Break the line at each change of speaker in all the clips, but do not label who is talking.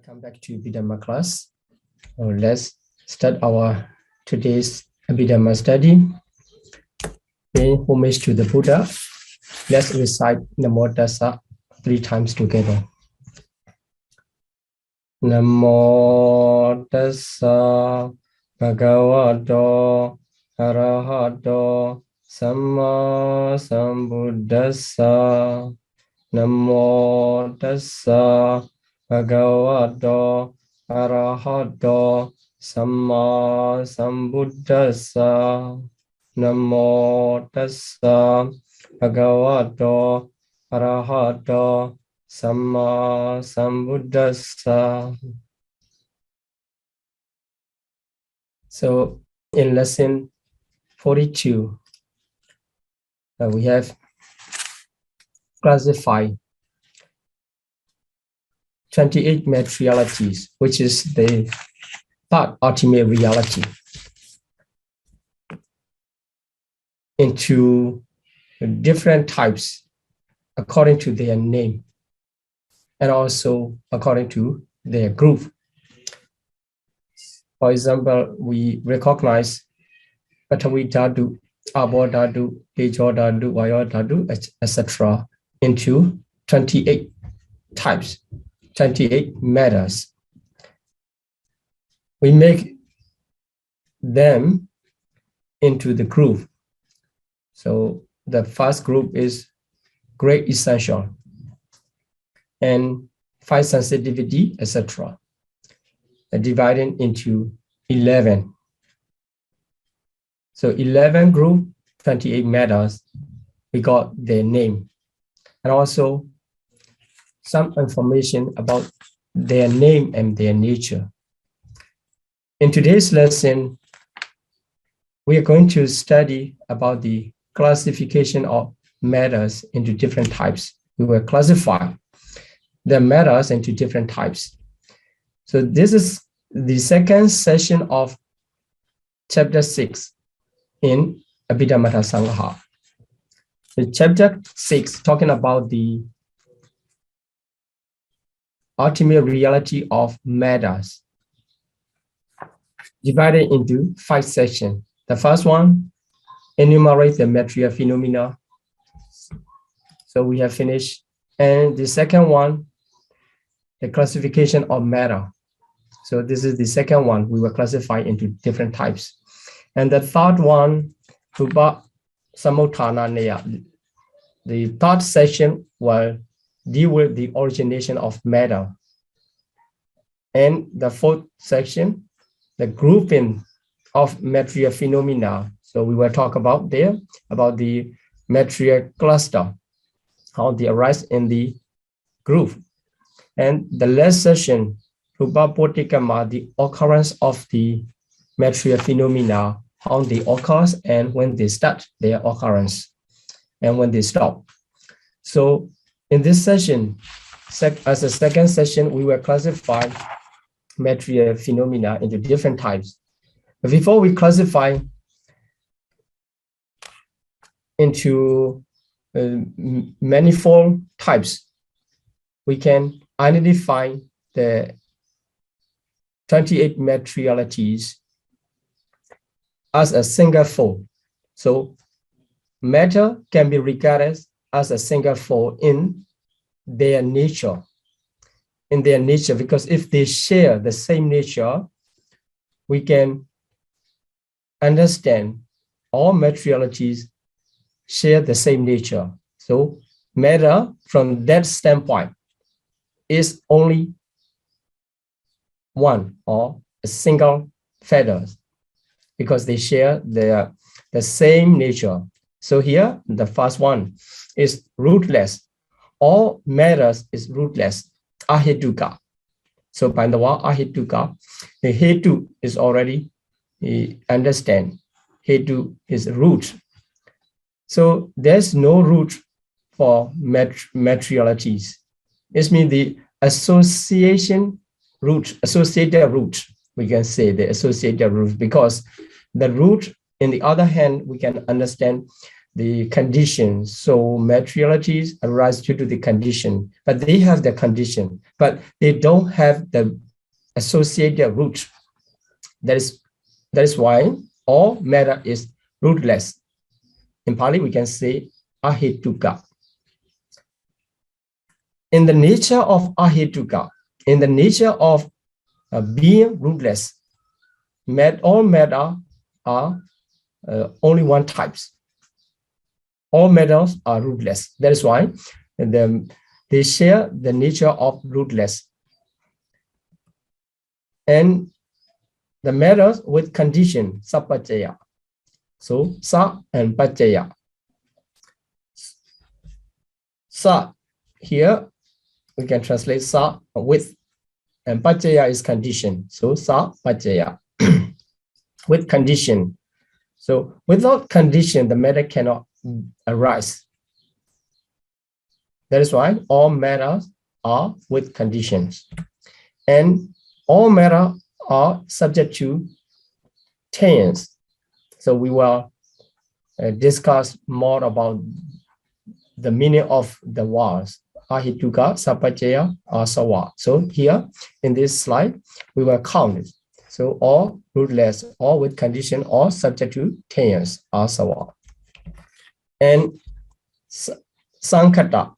Welcome back to Abhidhamma class. Let's start our today's Abhidhamma study. Paying homage to the Buddha. Let's recite Namo Tassa 3 times together. Namo Tassa Bhagavato Arahato Samma Sambuddhassa. Namo Tassa Bhagavato Arahato Samma Sambuddhassa. Namo Tassa Bhagavato Arahato Samma Sambuddhassa. So in lesson 42, we have classified 28 materialities, which is the third ultimate reality, into different types according to their name and also according to their group. For example, we recognize Patavi Dhatu, Abo Dhatu, Tejo Dhatu, Vayo Dhatu, etc. into 28 types, 28 matters. We make them into the group. So the first group is great essential and 5 sensitivity, etc. Divided into 11. So 11 group, 28 matters, we got their name. And also some information about their name and their nature. In today's lesson, we are going to study about the classification of matters into different types. We will classify the matters into different types. So this is the second session of chapter 6 in Abhidhamma Sangha. So chapter 6 talking about the ultimate reality of matters, divided into 5 sections. The first one, enumerate the material phenomena. So we have finished. And the second one, the classification of matter. So this is the second one. We will classify into different types. And the third one, Rupa Samutthana Neya. The third section will deal with the origination of matter. And the fourth section, the grouping of material phenomena. So we will talk about there, about the material cluster, how they arise in the group. And the last session, Rupa Potikama, the occurrence of the material phenomena, how they occur and when they start their occurrence and when they stop. So in this session, as a second session, we will classify material phenomena into different types. But before we classify into manifold types, we can identify the 28 materialities as a single fold. So matter can be regarded as a single fold in their nature. In their nature, because if they share the same nature, we can understand all materialities share the same nature. So matter from that standpoint is only one or a single feather because they share the same nature. So here, the first one is rootless. All matters is rootless. Ahetuka. So by the word ahetuka, the hetu is already understand. Hetu is root. So there's no root for materialities. It means the association root, associated root, we can say the associated root, because the root, in the other hand, we can understand the conditions. So materialities arise due to the condition, but they have the condition, but they don't have the associated root. That is why all matter is rootless. In Pali, we can say ahituka. In the nature of ahituka, in the nature of being rootless, all matter are only one types. All matters are rootless. That is why they share the nature of rootless. And the matters with condition, sapacaya. So sa and pacaya. Sa, here we can translate sa with, and pacaya is condition. So sa pacaya with condition. So without condition, the matter cannot arise. That is why all matters are with conditions. And all matter are subject to tense. So we will discuss more about the meaning of the words ahituka, sapacaya, asawa. So here in this slide, we will count it. So all rootless, all with condition, all subject to tense, asawa. And sankhata,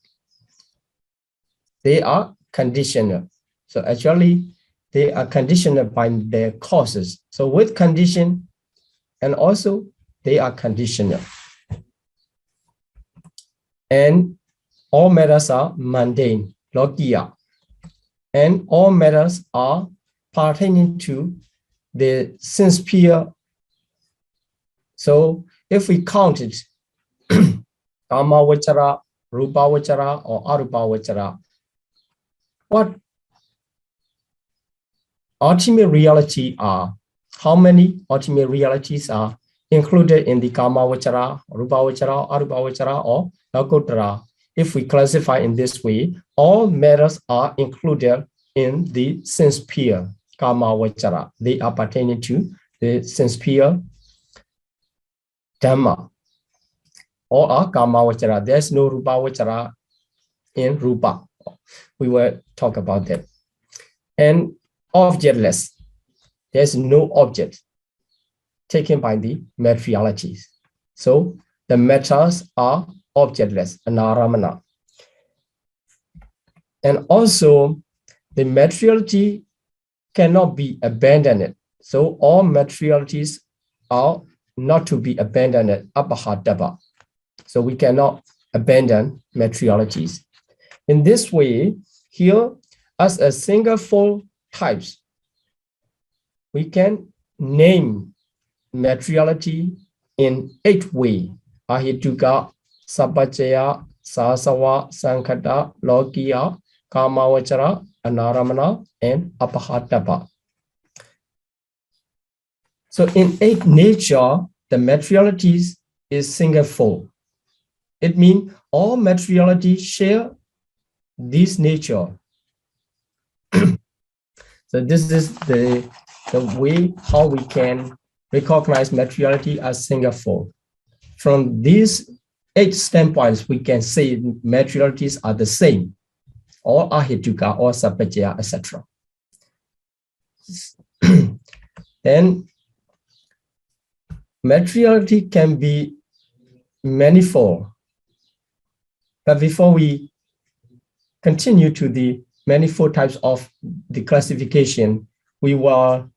they are conditional. So actually, they are conditional by their causes. So with condition, and also they are conditional. And all matters are mundane, logia. And all matters are pertaining to the sense sphere. So if we count it, kama vachara, rupa vachara, or arupa vachara, what ultimate reality are? How many ultimate realities are included in the kama vachara, rupa vachara, arupa vachara, or lakotara? If we classify in this way, all matters are included in the sense sphere, kama vachara. They are pertaining to the sense sphere dhamma. All are kama vachara. There's no rupa vachara in rupa. We will talk about that. And objectless. There's no object taken by the materialities. So the matters are objectless, anaramana. And also the materiality cannot be abandoned. So all materialities are not to be abandoned, abhidhamma. So we cannot abandon materialities. In this way, here, as a single fold types, we can name materiality in 8 ways: ahituka, sapacaya, sasawa, sankhata, lokiya, kamavachara, anaramana, and abhidhamma. So in 8 nature, the materialities is single fold. It means all materiality share this nature. So this is the way how we can recognize materiality as single fold. From these 8 standpoints, we can say materialities are the same, or ahituka, or sapacaya, etc. Then materiality can be manifold. But before we continue to the manifold types of the classification, I will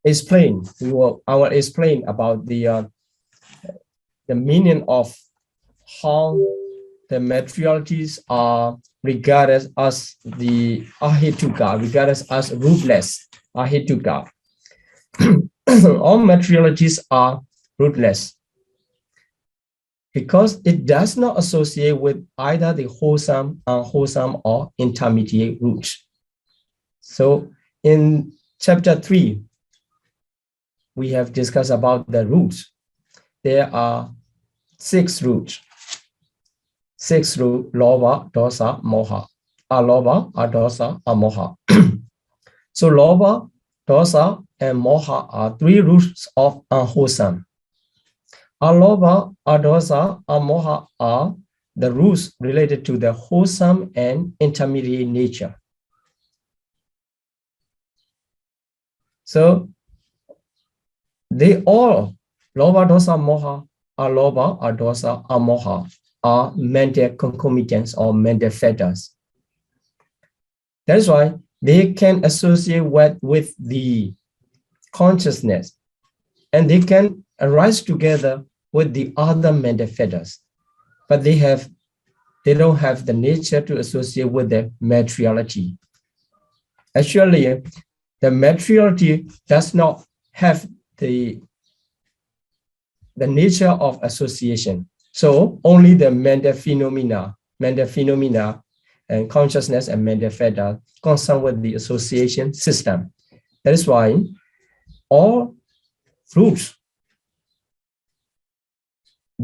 explain about the meaning of how the materialities are regarded as the ahituka, regarded as rootless, ahituka. All materialities are rootless because it does not associate with either the wholesome, unwholesome, or intermediate roots. So in chapter 3, we have discussed about the roots. There are 6 roots. 6 roots: lobha, dosa, moha. Alobha, adosa, amoha. So lobha, dosa, and moha are 3 roots of unwholesome. Alobha, adosa, amoha are the roots related to the wholesome and intermediate nature. So they all, lobha, dosa, moha, alobha, adosa, amoha, are mental concomitants or mental fetters. That is why they can associate with the consciousness, and they can arise together with the other mental fetters, but they don't have the nature to associate with the materiality. Actually, the materiality does not have the nature of association. So only the mental phenomena and consciousness and mental fetter concerned with the association system. That is why all fruits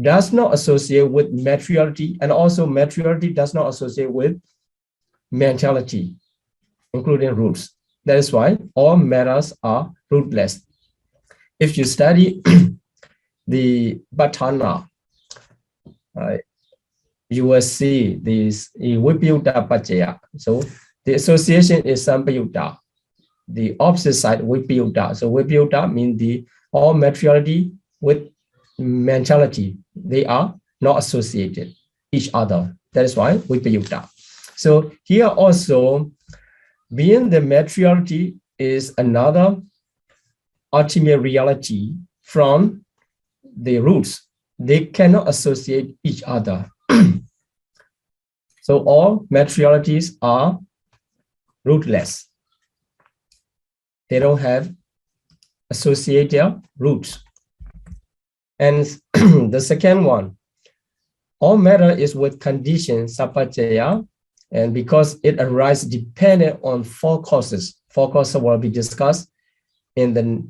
does not associate with materiality, and also materiality does not associate with mentality, including roots. That is why all matters are rootless. If you study the Bhatana, you will see this Vipayutta Pacaya. So the association is Sampayutta, the opposite side Vipayutta. So Vipayutta means the all materiality with mentality. They are not associated each other. That is why Vipayutta. So here also, being the materiality is another ultimate reality from the roots. They cannot associate each other. So all materialities are rootless. They don't have associated roots. And the second one, all matter is with condition, sapacaya, and because it arises dependent on four causes. Four causes will be discussed in the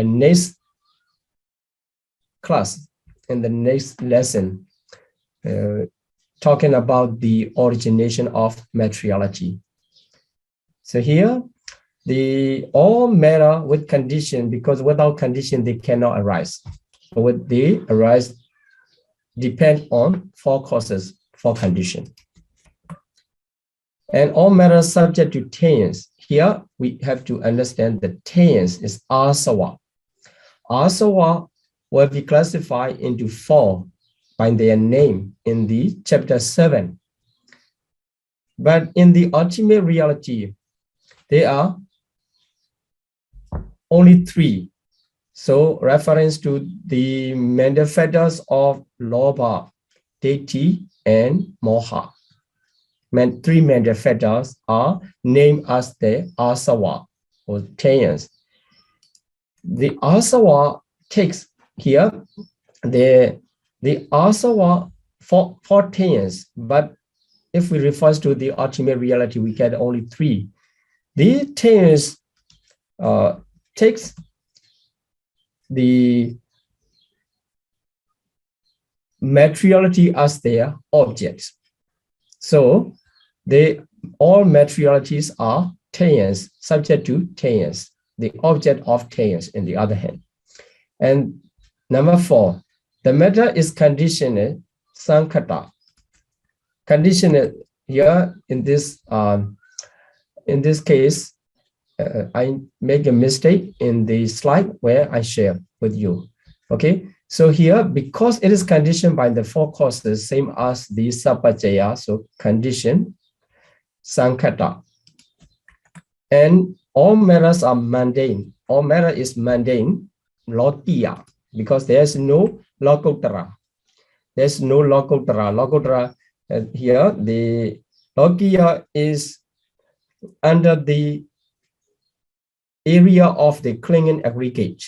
next class, in the next lesson, talking about the origination of materiality. So here, the all matter with condition, because without condition, they cannot arise. So what they arise depend on four causes, four conditions. And all matter subject to tense. Here we have to understand that tense is asava. Asava will be classified into four by their name in the chapter 7. But in the ultimate reality, there are only three. So reference to the mental fetters of lobha, deti, and moha. Three mental fetters are named as the asava or tense. The asava takes here the asava for tense, but if we refer to the ultimate reality, we get only three. The tense takes the materiality as their objects. So all materialities are tense, subject to tense, the object of tense in the other hand. And number 4, the matter is conditioned, sankhata. Conditioned here in this case, I make a mistake in the slide where I share with you. Okay, so here, because it is conditioned by the four causes, same as the sapacaya, so condition, sankhata. And all matters are mundane. All matter is mundane, lokiya, because there's no lokuttara. There's no lokuttara. Lokuttara, here, the lokiya is under the area of the clinging aggregate.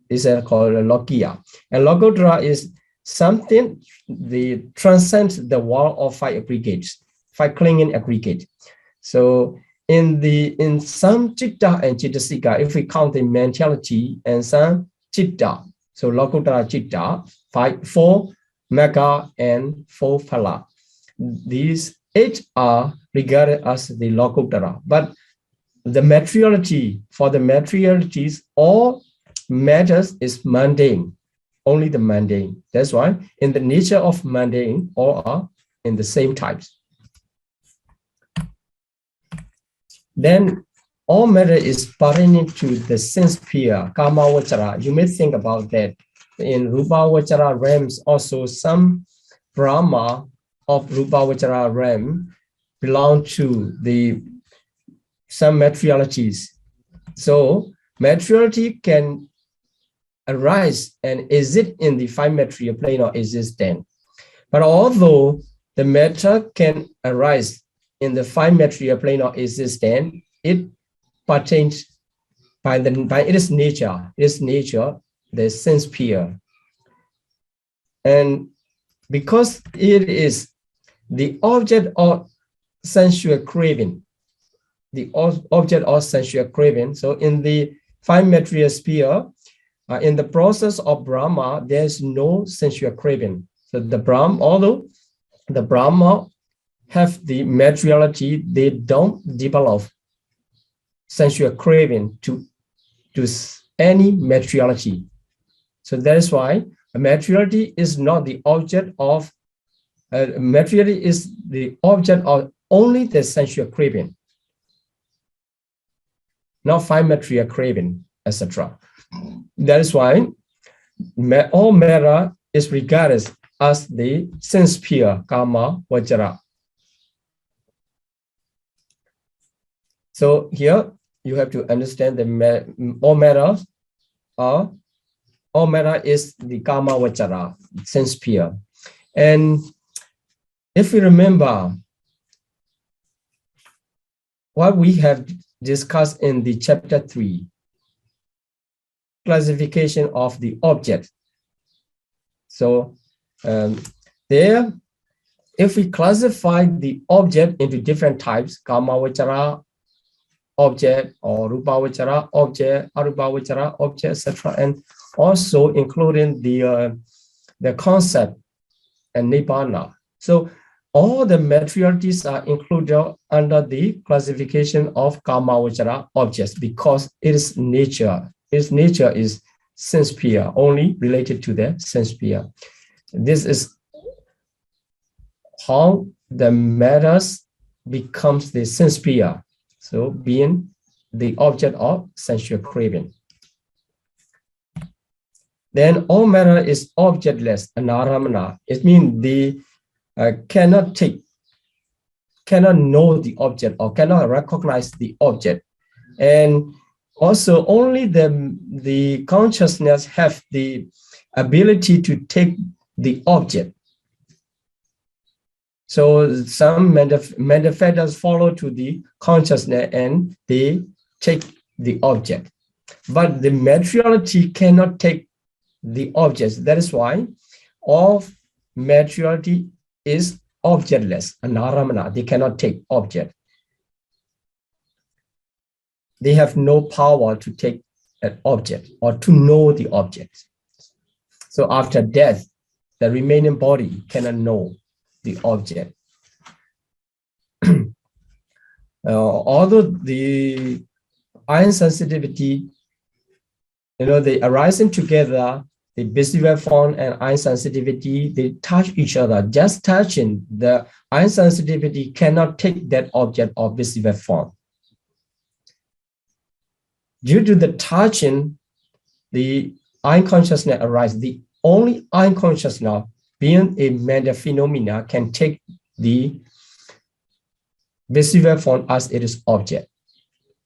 This is called lokiya. And lokuttara is something that transcends the wall of 5 aggregates, 5 clinging aggregate. So in some citta and cittasika, if we count the mentality and some citta, so lokuttara citta, 4 magga and 4 phala. These 8 are regarded as the lokuttara, but the materiality, for the materialities, all matters is mundane. only the mundane. That's why in the nature of mundane, all are in the same types. Then all matter is pertaining to the sense sphere, kama vachara. You may think about that. In rupa vachara realms, also some Brahma of rupa vachara realm belong to some materialities. So materiality can arise and exist in the five material plane of existence. But although the matter can arise in the five material plane of existence, it pertains by its nature. Its nature, the sense sphere. And because it is the object of sensual craving, so in the five material sphere, in the process of Brahma, there's no sensual craving. So the Brahma, although the Brahma have the materiality, they don't develop sensual craving to any materiality. So that is why materiality is not the object of, materiality is the object of only the sensual craving, not five material craving, etc. That is why all matter is regarded as the sense sphere, kama vachara. So here you have to understand the all matter is the kama vachara, sense sphere. And if we remember what we have discussed in the chapter 3, classification of the object. So there, if we classify the object into different types, kama vachara object or rupa vachara object, arupa vachara object, etc., and also including the concept and nibbana. So all the materialities are included under the classification of kama vachara objects because its nature is sense sphere, only related to the sense sphere. This is how the matters becomes the sense sphere, so being the object of sensual craving. Then all matter is objectless, anaramana. It means the cannot know the object or cannot recognize the object. And also only the consciousness have the ability to take the object. So some manifestors follow to the consciousness and they take the object. But the materiality cannot take the objects. That is why all materiality is objectless, anaramana. They cannot take object. They have no power to take an object or to know the object. So after death, the remaining body cannot know the object. Although the iron sensitivity, they arising together, the visible form and iron sensitivity, they touch each other. Just touching, the iron sensitivity cannot take that object of visible form. Due to the touching, the iron consciousness arises. The only iron consciousness, being a matter phenomena, can take the visible form as it is object.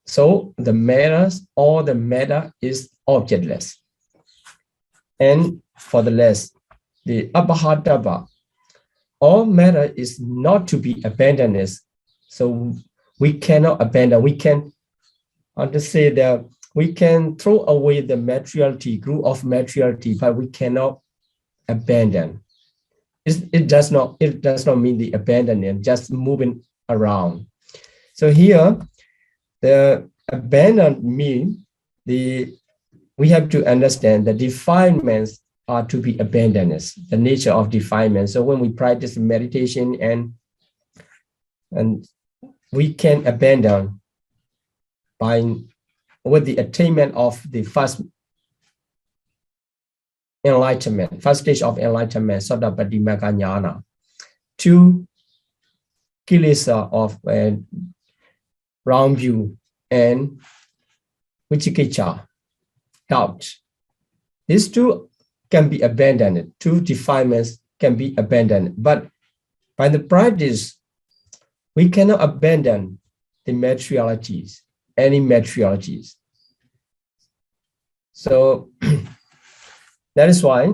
So the matter is objectless. And for the last, the Abhidhamma, all matter is not to be abandoned. So we cannot abandon. We can say that we can throw away the materiality, group of materiality, but we cannot abandon. It does not mean the abandonment, just moving around. So here, the abandon means we have to understand the defilements are to be abandoned, the nature of defilement. So when we practice meditation and we can abandon with the attainment of the first enlightenment, first stage of enlightenment, Sotapatimagga Jnana. 2, kilesa of wrong view and Vicikicca, doubt. These 2 can be abandoned. 2 defilements can be abandoned. But by the practice, we cannot abandon the materialities, any materialities. So that is why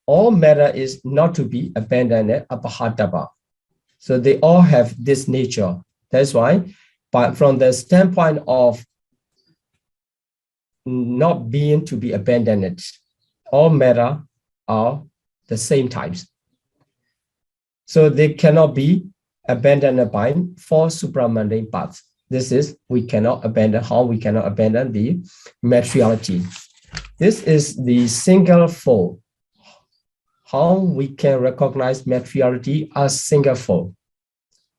all matter is not to be abandoned, apahātapa. So they all have this nature. That's why, but from the standpoint of not being to be abandoned, all matter are the same types. So they cannot be abandoned by 4 supramundane paths. This is, we cannot abandon, how we cannot abandon the materiality. This is the single fold. How we can recognize materiality as single fold.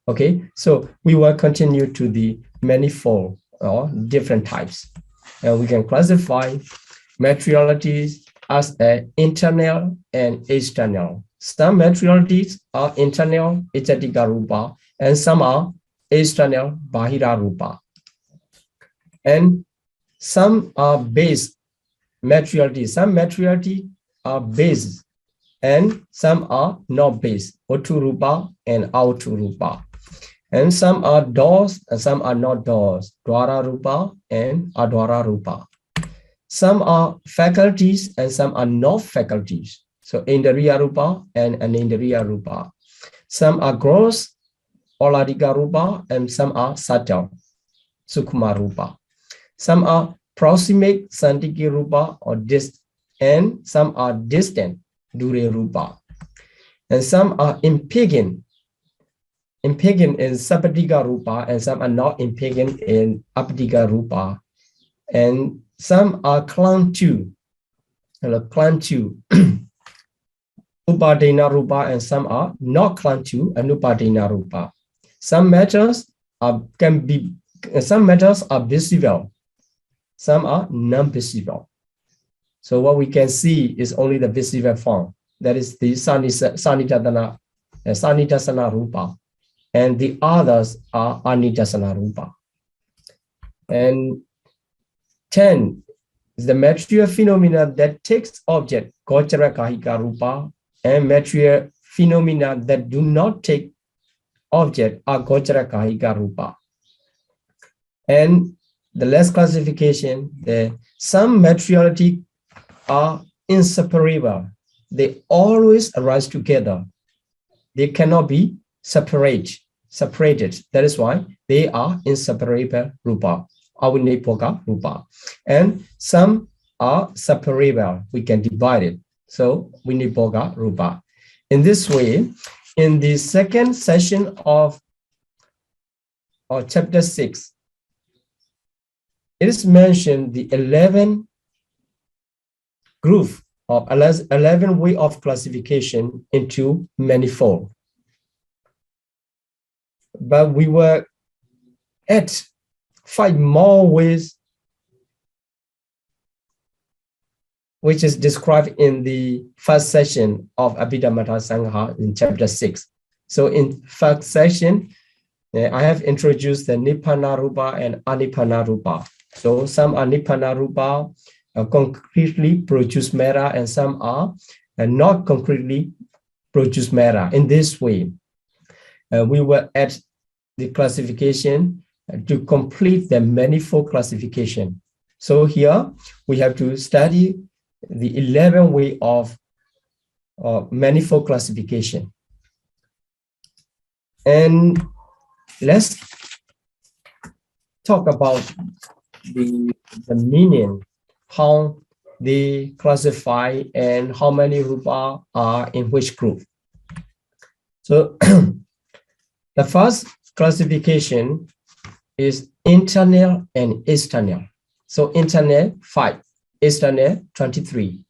Okay, so we will continue to the manifold or different types. And we can classify materialities as internal and external. Some materialities are internal, Ejjatika Rupa, and some are external, Bahira Rupa. And some are base materialities. Some materiality are base, and some are not base, Otu Rupa and Autu Rupa. And some are doors and some are not doors, Dwara Rupa and Adwara Rupa. Some are faculties and some are not faculties. So Indriya Rupa and Anindriya Rupa. Some are gross, Oladika Rupa, and some are subtle, Sukma Rupa. Some are proximate, Santiki Rupa, or distant, and some are distant, Dure Rupa. And some are impinging in Sapadika Rupa, and some are not impinging in Apadiga Rupa. And some are clung to Upadana Rupa, and some are not clung to Anupadana Rupa. Some matters are visible, some are non-visible. So what we can see is only the visible form. That is the Sanitasana Rupa. And the others are Anitasana Rupa. And 10 is the material phenomena that takes object, Gochara Kahika Rupa, and material phenomena that do not take object are Gochara Kahika Rupa. And the last classification, some materiality are inseparable. They always arise together. They cannot be separated. That is why they are inseparable Rupa, Avinipoka Rupa. And some are separable. We can divide it. So Vinipoka Rupa. In this way, in the second session of chapter 6, it is mentioned the 11 group of 11 way of classification into manifold. But we were at 5 more ways, which is described in the first session of Abhidhamma Sangha in chapter 6. So in first session, I have introduced the Nibbana Rupa and Anibbana Rupa. So some are Nibbana Rupa, concretely produce matter, and some are not concretely produce matter. In this way, we were at the classification to complete the manifold classification. So here we have to study the 11 way of manifold classification. And let's talk about the meaning, how they classify and how many rupa are in which group. So the first classification is internal and external. So internal 5, external 23.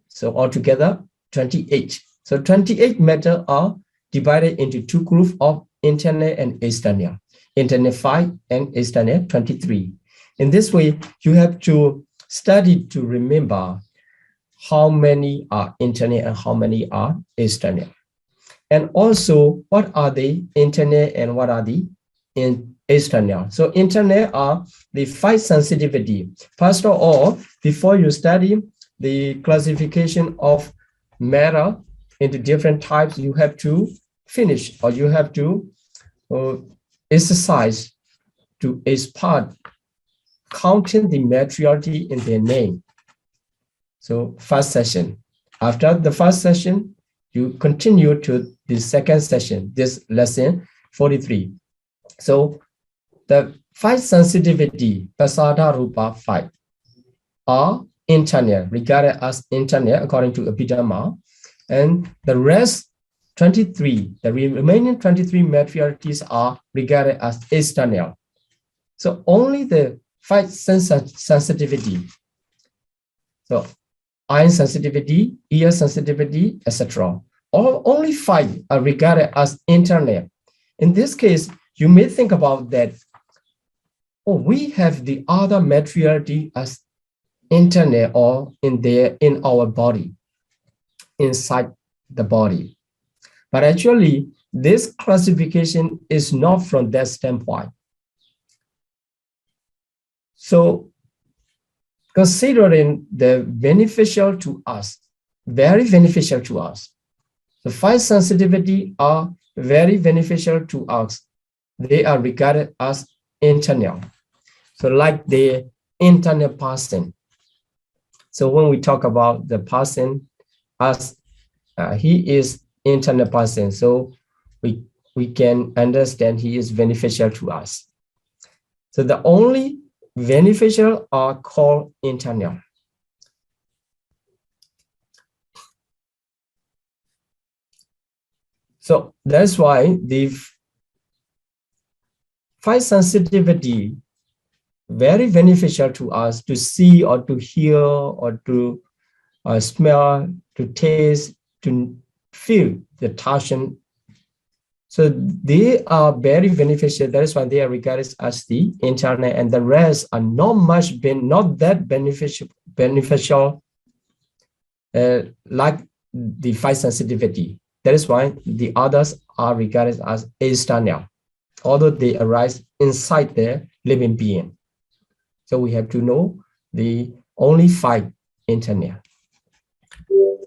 So altogether 28. So 28 matter are divided into 2 groups of internal and external. Internal 5 and external 23. In this way, you have to study to remember how many are internal and how many are external. And also, what are the internal and what are the external? So internal are the 5 sensitivity. First of all, before you study the classification of matter into different types, you have to finish or you have to exercise to part counting the materiality in their name. So first session. After the first session, you continue to the second session, this lesson 43. So the 5 sensitivity, Pasada Rupa 5, are internal, regarded as internal according to Abhidhamma, and the rest 23, the remaining 23 materialities are regarded as external. So only the 5 sensitivity, so eye sensitivity, ear sensitivity, etc. Only 5 are regarded as internal. In this case, you may think about that, oh, we have the other materiality as internal or in our body, inside the body. But actually, this classification is not from that standpoint. So considering the beneficial to us, very beneficial to us, the 5 sensitivity are very beneficial to us. They are regarded as internal. So like the internal person. So when we talk about the person as he is internal person, so we can understand he is beneficial to us. So the only beneficial are called internal. So that's why the 5 sensitivity very beneficial to us to see or to hear or to smell, to taste, to feel the touch. So they are very beneficial. That is why they are regarded as the internal, and the rest are not that beneficial like the 5 sensitivity. That is why the others are regarded as external, although they arise inside the living being. So we have to know the only 5 internal.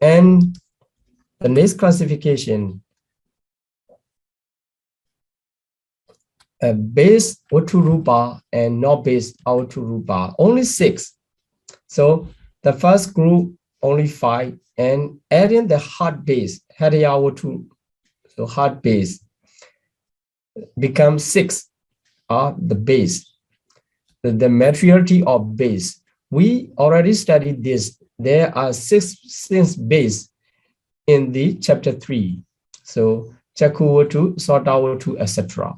And the next classification, base Utturupa and not base Utturupa, only 6. So the first group, only 5, and adding the heart base, Hariyavutu, so heart base, becomes 6, are the base. The materiality of base. We already studied this. There are 6 base in the chapter 3. So Chakuvatu, Sotavatu, etc.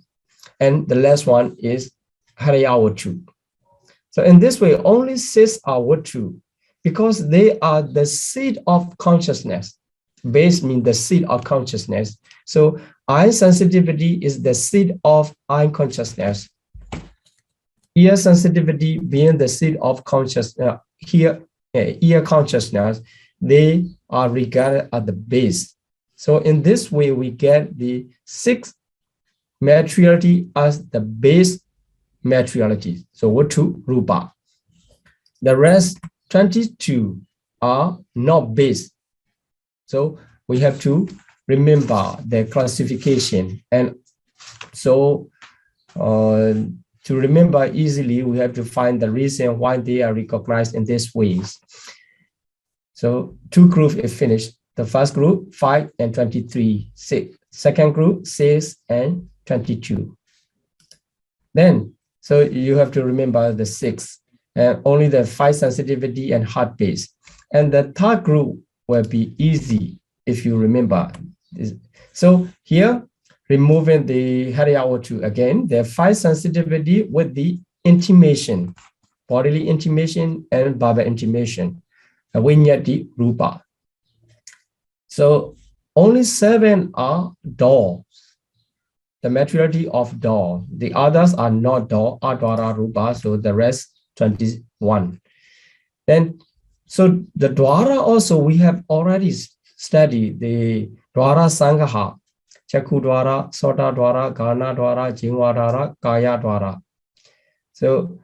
And the last one is Hariyavatu. So in this way, only 6 are Vatu because they are the seed of consciousness. Base means the seed of consciousness. So eye sensitivity is the seed of eye consciousness. Ear sensitivity being the seed of consciousness, ear consciousness, they are regarded as the base. So in this way, we get the 6 materiality as the base materiality. So Vatu Rupa. The rest 22 are not base. So we have to remember the classification. And so to remember easily, we have to find the reason why they are recognized in these ways. So 2 groups is finished. The first group, 5 and 23. Second group, 6 and 22. Then, so you have to remember the 6, only the 5 sensitivity and heart base. And the third group will be easy if you remember this. So here, removing the Hariyavatu again, the 5 sensitivity with the intimation, bodily intimation and Bhava intimation, Vinyati Rupa. So only 7 are doors, the materiality of door. The others are not door, Advara Rupa, so the rest 21. Then So the Dwara also, we have already studied the Dwara Sangaha, Chakku Dwara, Sota Dwara, Gana Dwara, Jingwa Dwara, Kaya Dwara. So,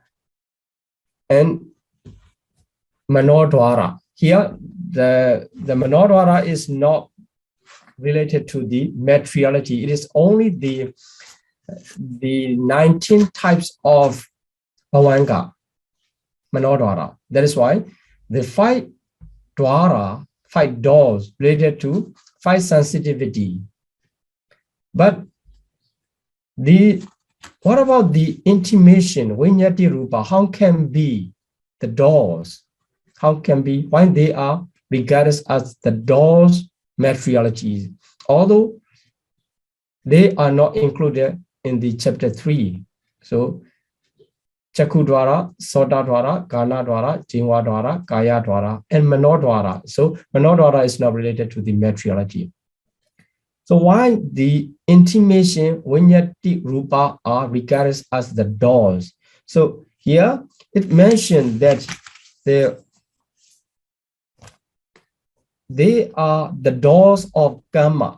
and Mano Dwara. Here, the Mano Dwara is not related to the materiality. It is only the 19 types of Bhavanga, Mano Dwara. That is why the 5 Dwara, 5 doors related to 5 sensitivity. But what about the intimation, Vinyati Rupa? How can be the doors? How can be when they are regarded as the doors materialities, although they are not included in the chapter 3. So Chakku Dwara, Sota Dwara, Gana Dwara, Jingwa Dwara, Kaya Dwara, and Mano Dwara. So Mano Dwara is not related to the materiality. So why the intimation, Vinyati Rupa are regarded as the doors? So here it mentioned that they are the doors of karma.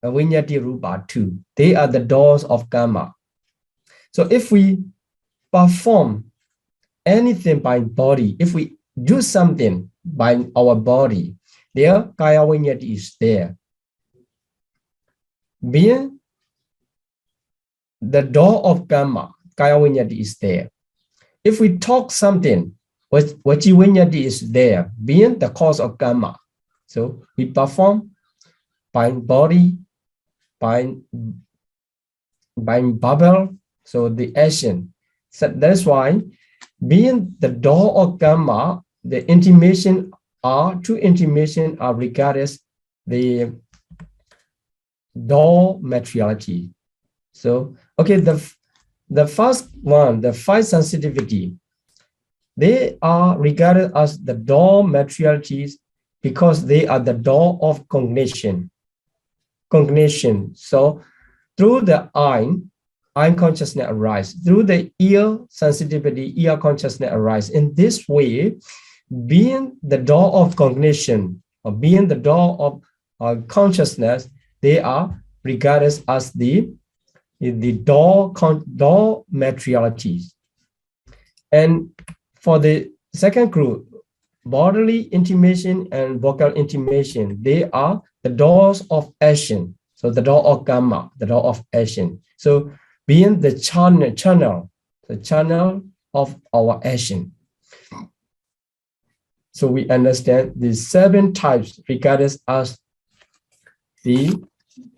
Vinyati Rupa too. They are the doors of karma. So if we perform anything by body, if we do something by our body, there Kaya Vinyati is there. Being the door of karma, Kaya Vinyati is there. If we talk something, Vachi Vinyati is there, being the cause of karma. So we perform by body, by bubble, so the action. So that's why being the door of karma, the intimation two intimation are regarded the door materiality. So okay, the first one, the 5 sensitivity, they are regarded as the door materialities because they are the door of cognition. So through the eye consciousness arises. Through the ear sensitivity, ear consciousness arises. In this way, being the door of cognition or being the door of consciousness, they are regarded as the door materialities. And for the second group, bodily intimation and vocal intimation, they are the doors of action. So the door of karma, the door of action. So being the channel of our action. So we understand the 7 types regarded as the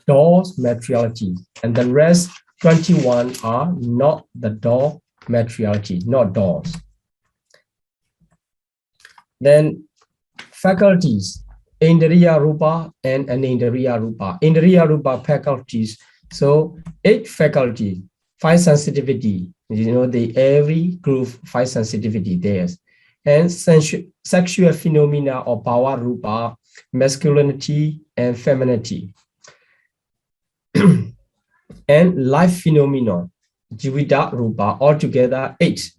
doors materiality, and the rest 21 are not the door materiality, not doors. Then faculties, Indriya Rupa and Anindriya Rupa. Indriya Rupa faculties. So 8 faculties, 5 sensitivity. Every group 5 sensitivity there. And sexual phenomena or power Rupa, masculinity and femininity. And life phenomena, Jivita Rupa, altogether 8.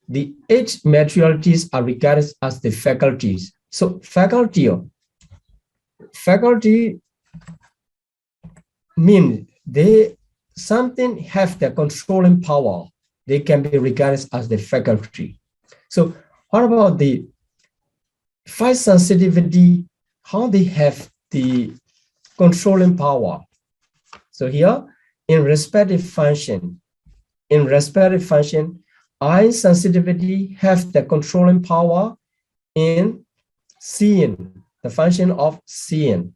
The 8 materialities are regarded as the faculties. So faculty means something have the controlling power. They can be regarded as the faculty. So what about the 5 sensitivity? How they have the controlling power? So here, in respective function, eye sensitivity have the controlling power in seeing, the function of seeing.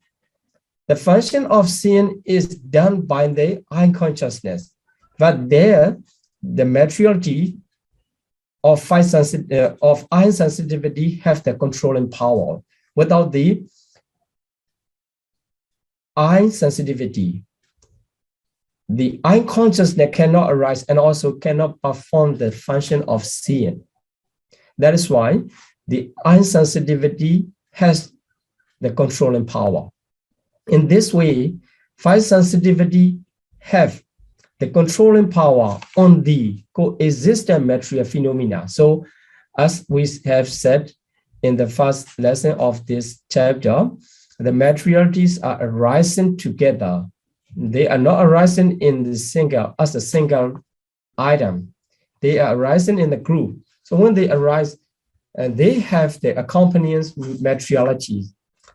The function of seeing is done by the eye consciousness, but there, the materiality of eye sensitivity have the controlling power. Without the eye sensitivity, the eye consciousness cannot arise and also cannot perform the function of seeing. That is why the eye sensitivity has the controlling power. In this way, 5 sensitivity have the controlling power on the coexistent material phenomena. So as we have said, in the first lesson of this chapter, the materialities are arising together. They are not arising in the single as a single item. They are arising in the group. So when they arise, they have the accompanying materiality.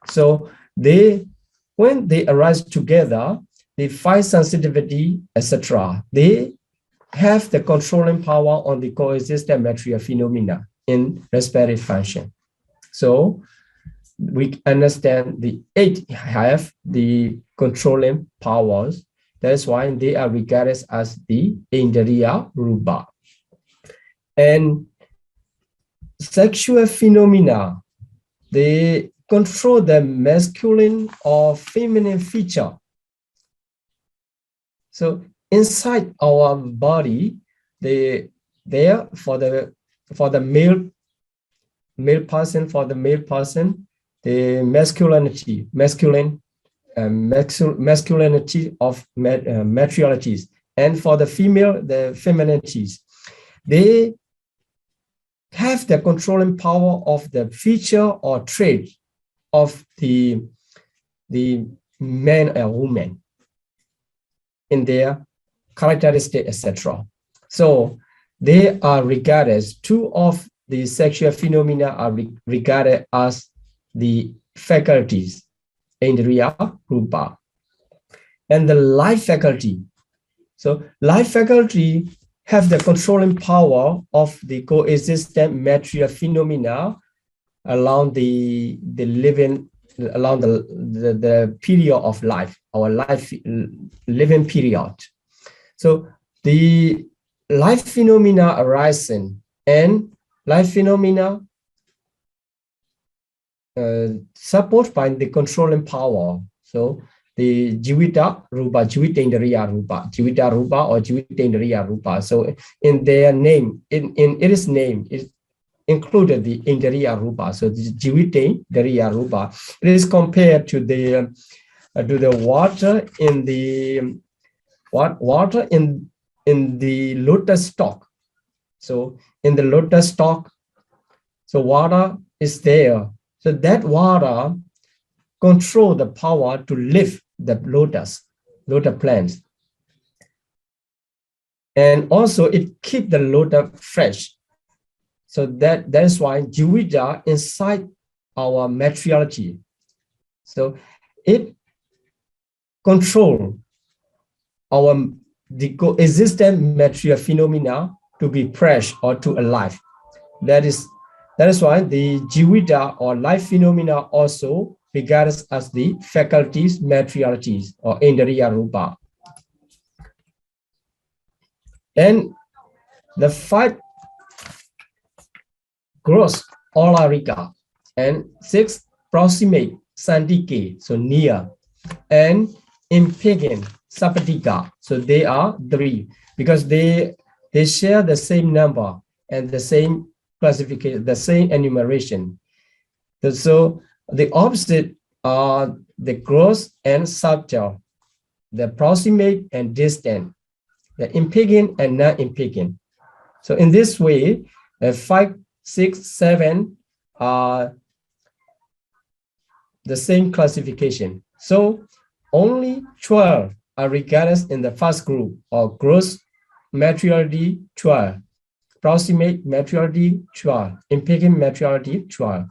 So when they arise together, the five sensitivity, etc., they have the controlling power on the coexistent material phenomena in respective function. So we understand the 8 have the controlling powers. That's why they are regarded as the Indriya Rupa. And sexual phenomena, they control the masculine or feminine feature. So inside our body, for the male person, the masculinity of materialities, and for the female, the femininities. They have the controlling power of the feature or trait of the man or woman in their characteristic, etc. So they are regarded, 2 of the sexual phenomena are regarded as the faculties, Indriya Rupa. And the life faculty. So life faculty have the controlling power of the coexistent material phenomena along the living, along the period of life, our life living period. So the life phenomena arising and life phenomena supported by the controlling power. So the Jivita Rupa, Jivitendriya Rupa, Jivita Rupa or Jivitendriya Rupa. So in their name, in its name, it included the Indriya Rupa. So the Jivitendriya Rupa. It is compared to the water in the water in the lotus stalk. So in the lotus stalk, so water is there. So that water control the power to lift the lotus plants. And also it keep the lotus fresh. So that's why Jivita inside our materiality. So it control the coexistent material phenomena to be fresh or to alive. That is why the Jivita or life phenomena also regarded as the faculties, materialities, or Indriya Rupa. And the 5 gross Alarika and 6 proximate Sandike, so near, and impinging Sapatika, so they are 3 because they share the same number and the same classification, the same enumeration. So the opposite are the gross and subtle, the proximate and distant, the impinging and non-impinging. So in this way, 5, 6, 7 are the same classification. So only 12 are regarded in the first group, or gross materiality 12, proximate materiality 12, impinging materiality 12.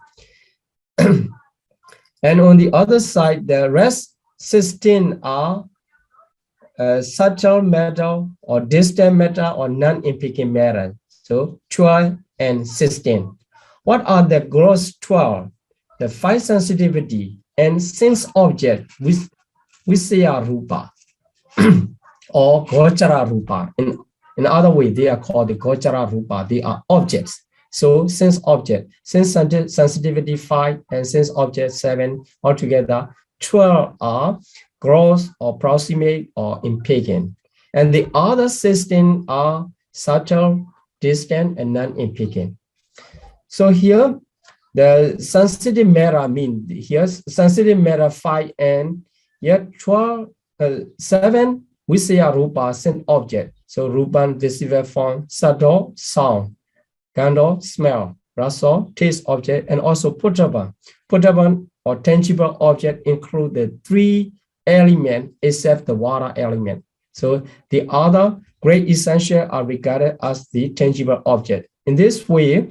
And on the other side, the rest 16 are subtle matter or distant matter or non-impinging matter. So 12 and 16. What are the gross 12? The 5 sensitivity and sense object with Visaya Rupa or Gochara Rupa. In other way, they are called the Gochara Rupa. They are objects. So sense object, sense sensitivity 5 and sense object 7 altogether, 12 are gross or proximate or impinging. And the other 16 are subtle, distant, and non-impinging. So here, the sensitive matter mean here's sensitive matter 5 and yet 7 Visaya Rupa sense object. So Rupan, visible form, Sato, sound, Gandho, smell, rasa, taste object, and also potaba. Potaba or tangible object include the 3 elements except the water element. So the other great essential are regarded as the tangible object. In this way,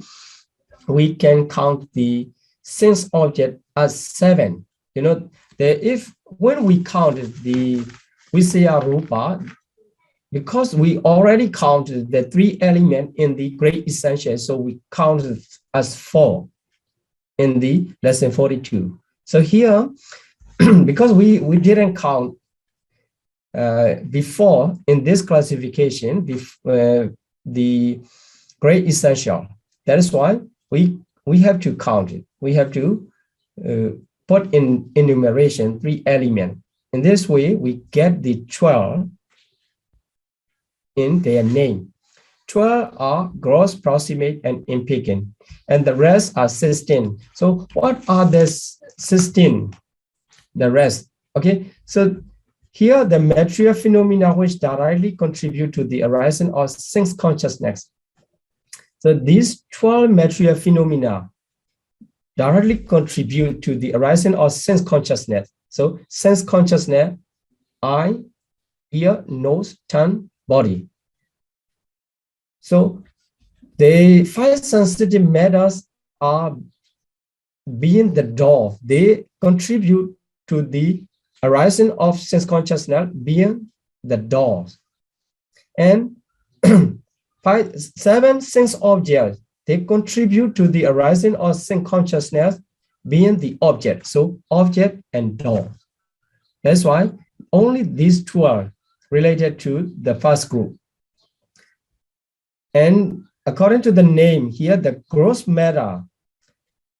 we can count the sense object as 7. You know, when we count the Visaya Rupa, because we already counted the 3 elements in the great essential, so we counted as 4 in the lesson 42. So here, because we didn't count before in this classification, the great essential. That is why we have to count it. We have to put in enumeration 3 elements. In this way, we get the 12 in their name. 12 are gross, proximate, and impinging, and the rest are 16. So what are the 16? The rest, okay? So here the material phenomena which directly contribute to the arising of sense consciousness. So these 12 material phenomena directly contribute to the arising of sense consciousness. So sense consciousness, eye, ear, nose, tongue, body. So the 5 sensitive matters are being the door. They contribute to the arising of sense consciousness being the doors. And 7 sense objects, they contribute to the arising of sense consciousness being the object. So object and door. That's why only these 2 are related to the first group. And according to the name here, the gross matter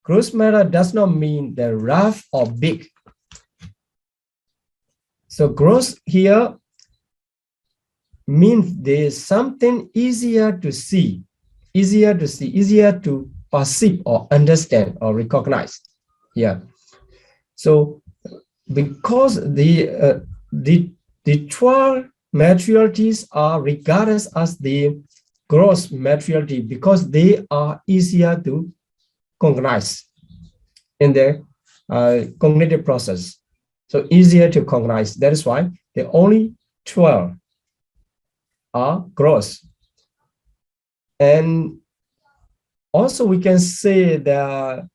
does not mean the rough or big. So gross here means there is something easier to see, easier to perceive or understand or recognize. Yeah. So because the 12 materialities are regarded as the gross materiality because they are easier to cognize in the cognitive process. So easier to cognize. That is why the only 12 are gross. And also we can say that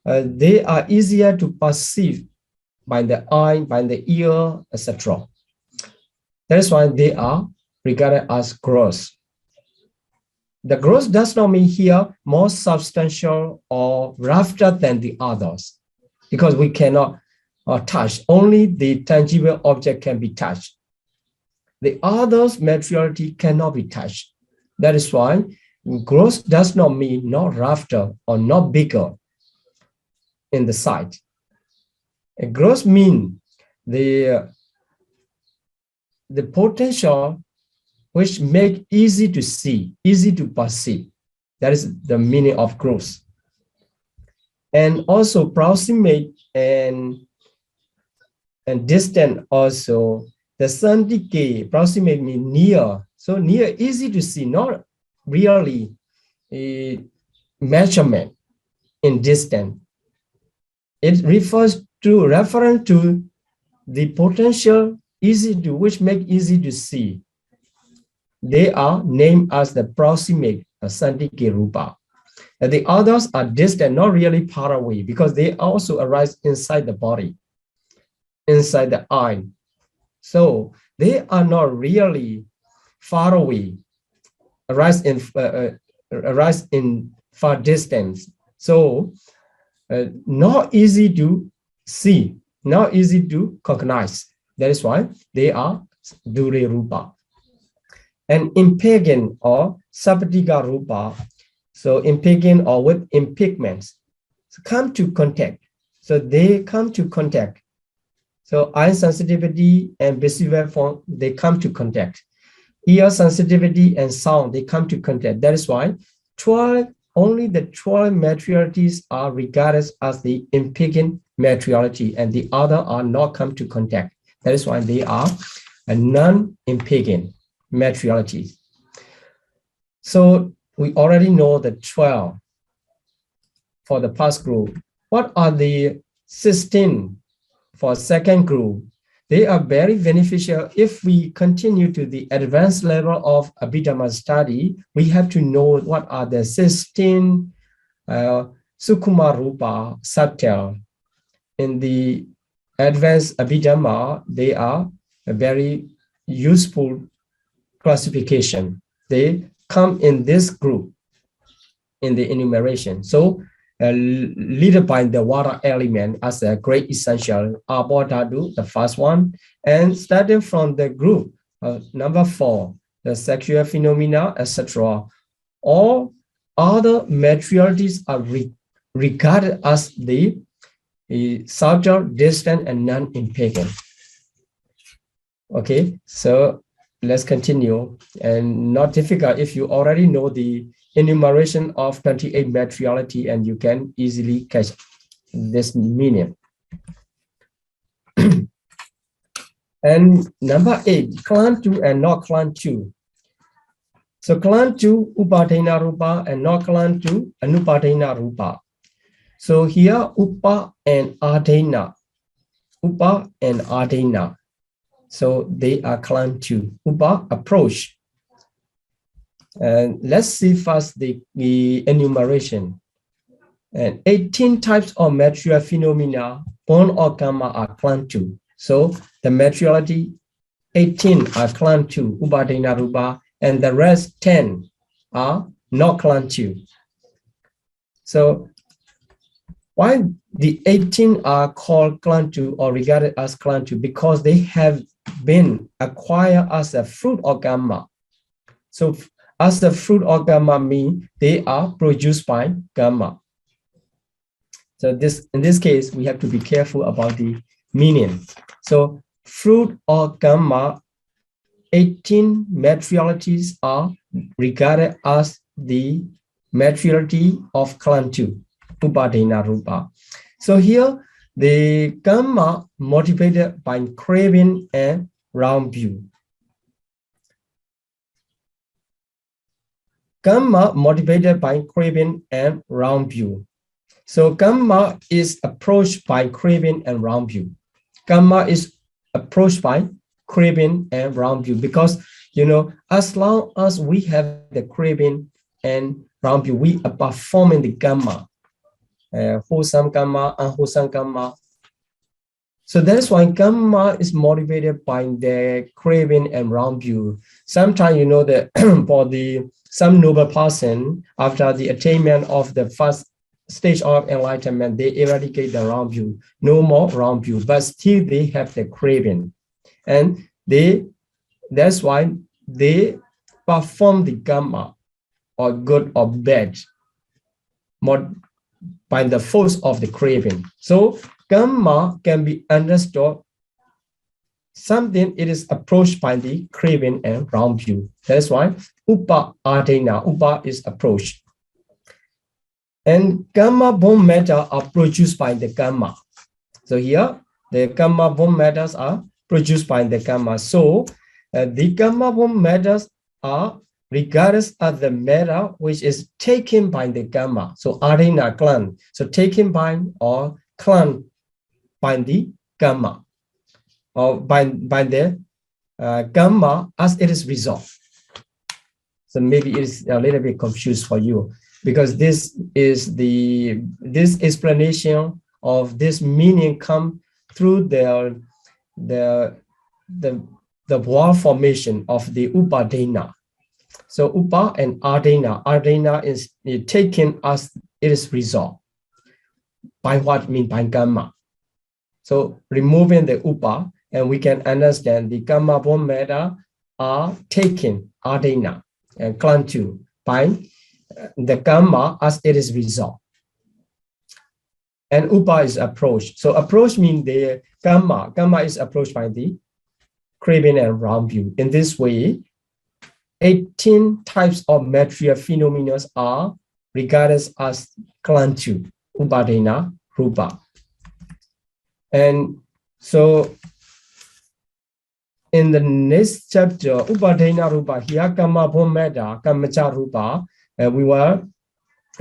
they are easier to perceive by the eye, by the ear, etc. That is why they are regarded as gross. The gross does not mean here more substantial or rougher than the others, because we cannot touch. Only the tangible object can be touched. The others materiality cannot be touched. That is why gross does not mean not rougher or not bigger in the sight. A gross means the potential which make easy to see, easy to perceive. That is the meaning of gross. And also proximate and distant also. The sandike, proximate means near. So near, easy to see, not really a measurement in distance. It refers to reference to the potential easy to, which make easy to see. They are named as the proximate sandike rupa. And the others are distant, not really far away, because they also arise inside the body, inside the eye. So they are not really far away, arise in far distance. So not easy to see, not easy to cognize. That is why they are dure rupa. And impinging or sapatika rupa, so impinging or with impingments, so come to contact. So they come to contact. So eye sensitivity and visual form, they come to contact. Ear sensitivity and sound, they come to contact. That is why only the 12 materialities are regarded as the impinging materiality, and the other are not come to contact. That is why they are a non-impinging materialities. So we already know the 12 for the first group. What are the 16 for second group? They are very beneficial. If we continue to the advanced level of Abhidhamma study, we have to know what are the 16 Sukkuma Rupa subtle. In the advanced Abhidhamma, they are a very useful classification. They come in this group in the enumeration. So leader by the water element as a great essential, Abhidhamma, the first one, and starting from the group number 4, the sexual phenomena, etc. All other materialities are regarded as the subtle, distant, and non-impedant. Okay, so let's continue. And not difficult if you already know the enumeration of 28 materiality, and you can easily catch this meaning. And number 8, clan 2 and not clan 2. So clan 2, Upadana Rupa, and not clan 2, Anupadana Rupa. So here, Upa and Adana. Upa and Adana. So they are clan 2. Upa, approach. And let's see first the enumeration. And 18 types of material phenomena, born or karma, are clan 2. So the materiality, 18 are clan 2, Upadana Rupa, and the rest 10 are not clan 2. So why the 18 are called clan 2 or regarded as clan 2? Because they have been acquired as a fruit of karma. So as the fruit of karma means they are produced by karma. So in this case, we have to be careful about the meaning. So fruit of karma, 18 materialities are regarded as the materiality of clan 2, Upadana Rupa. So here, the karma motivated by craving and round view. Karma motivated by craving and round view. So karma is approached by craving and round view. Karma is approached by craving and round view because, you know, as long as we have the craving and round view, we are performing the karma, wholesome karma, unwholesome karma. So that's why karma is motivated by the craving and round view. Sometimes, you know, that for some noble person, after the attainment of the first stage of enlightenment, they eradicate the round view, no more round view, but still they have the craving. And that's why they perform the karma, or good or bad, more by the force of the craving. So karma can be understood something it is approached by the craving and round view. That's why upa adena, upa is approached. And karma born matter are produced by the karma. So here, the karma born matters are produced by the karma. So the karma born matters are regarded as the matter which is taken by the karma. So adena, clan. So taken by or clan by the karma, or by the karma as it is resolved. So maybe it's a little bit confused for you, because this explanation of this meaning come through the word formation of the upadana. So upa and adena is taken as it is resolved. By what mean? By karma. So removing the upa, and we can understand the karma born matter are taken, adena, and clan 2 by the karma as it is resolved. And upa is approached. So approach means the karma is approached by the craving and round view. In this way, 18 types of material phenomena are regarded as clan 2, upadana rupa. And so in the next chapter, upadana rupa, here karma bhumeda, kamacha rupa, we will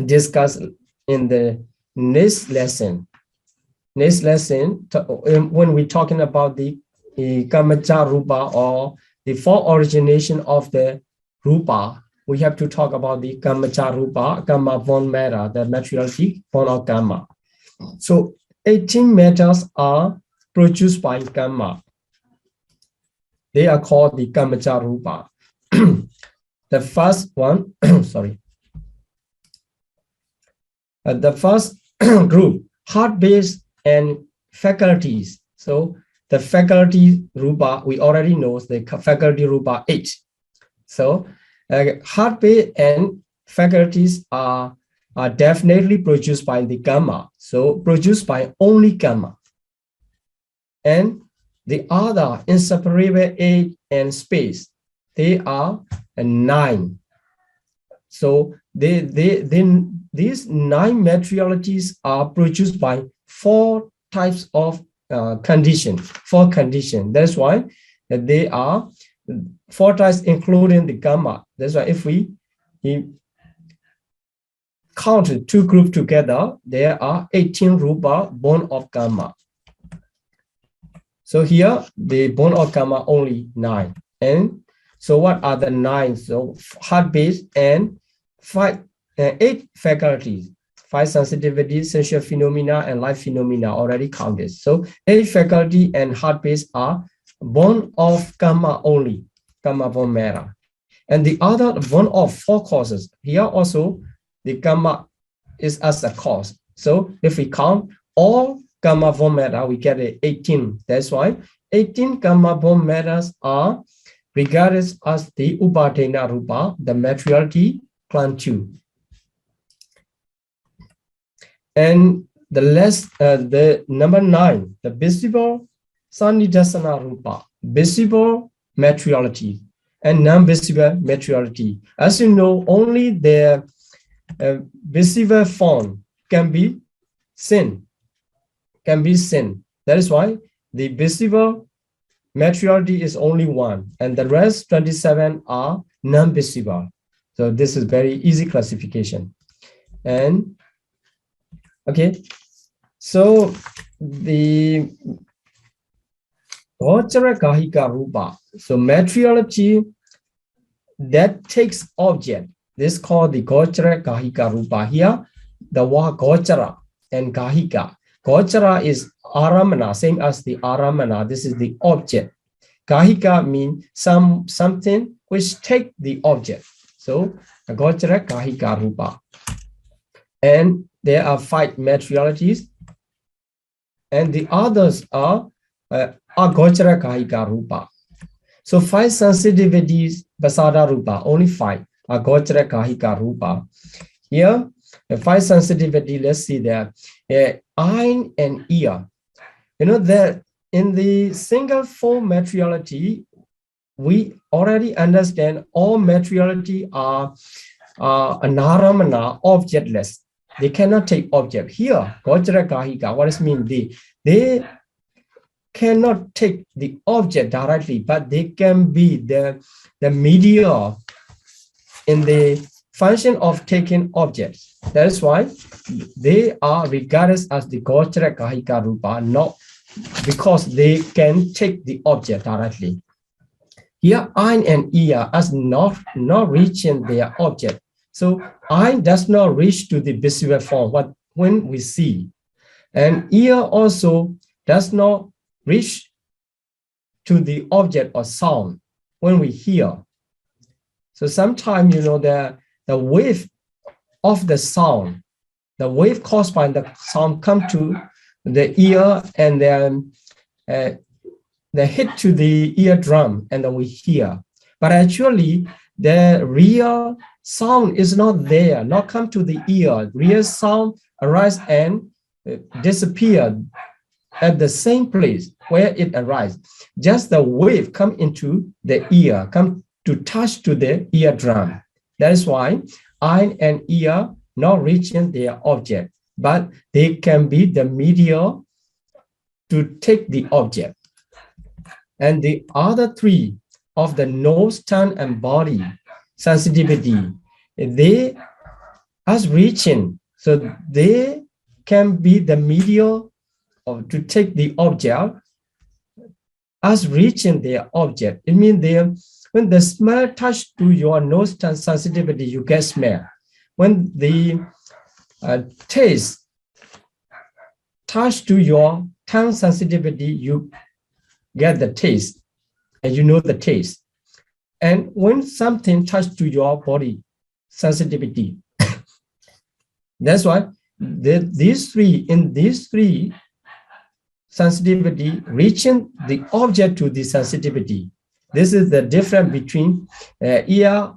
discuss in the next lesson, when we're talking about the Kammaca Rupa or the four origination of the Rupa, we have to talk about the Kammaca Rupa, Kamma born matter, the materiality born of Kamma. So 18 matters are produced by Kamma. They are called the Kammaca Rupa. The first one, sorry. The first group, heart-based and faculties. So the faculty Rupa, we already know the faculty Rupa 8. So heart-based and faculties are definitely produced by the Kamma. So produced by only Kamma. And the other inseparable 8 and space, they are 9. So these 9 materialities are produced by 4 types of condition. That's why they are 4 types, including the Kamma. That's why if we count 2 groups together, there are 18 Rupa born of Kamma. So here, the born of Kamma only 9. And so what are the 9? So heart-based and 8 faculties, 5 sensitivities, sensual phenomena, and life phenomena already counted. So 8 faculty and heart-based are born of Kamma only, Kamma born matter. And the other born of 4 causes. Here also, the Kamma is as a cause. So if we count all Kamma born matter, we get 18. That's why 18 Kamma born matters are regarded as the Upadana Rupa, the materiality clan 2. And the number 9, the visible Sanidasana Rupa, visible materiality and non-visible materiality. As you know, only the visible form can be seen. That is why the visible materiality is only 1, and the rest 27 are non-visible. So this is very easy classification. And okay, so the Gochara Kahika Rupa, so materiality that takes object, this is called the Gochara Kahika Rupa. Here, the word Gochara and Kahika. Gochara is aramana, same as the aramana. This is the object. Kahika means something which take the object. So Gochara Kahika Rupa. And there are 5 materialities. And the others are Gochara Kahika Rupa. So 5 sensitivities, Basada Rupa, only 5 are Gochara Kahika Rupa. Here, the 5 sensitivity, let's see there. Eye and ear. You know that in the single form materiality, we already understand all materiality are anaramana, objectless. They cannot take object. Here, Gochara Kahika, what does it mean? They cannot take the object directly, but they can be the media in the function of taking objects. That is why they are regarded as the Gochara Kahika Rupa, not because they can take the object directly. Here, eye and ear as not reaching their object. So eye does not reach to the visible form when we see. And ear also does not reach to the object or sound when we hear. So sometimes, you know, the wave of the sound, the wave caused by the sound come to the ear and then they hit to the eardrum and then we hear. But actually, the real sound is not there, not come to the ear. Real sound arises and disappear at the same place where it arises. Just the wave come into the ear, come to touch to the eardrum. That is why eye and ear not reaching their object, but they can be the media to take the object. And the other 3 of the nose, tongue, and body sensitivity, they as reaching, so they can be the medium of to take the object as reaching their object. It means when the smell touch to your nose sensitivity, you get smell. When the taste touch to your tongue sensitivity, you get the taste, and you know the taste. And when something touch to your body sensitivity, that's why these three sensitivity reaching the object to the sensitivity. This is the difference between ear,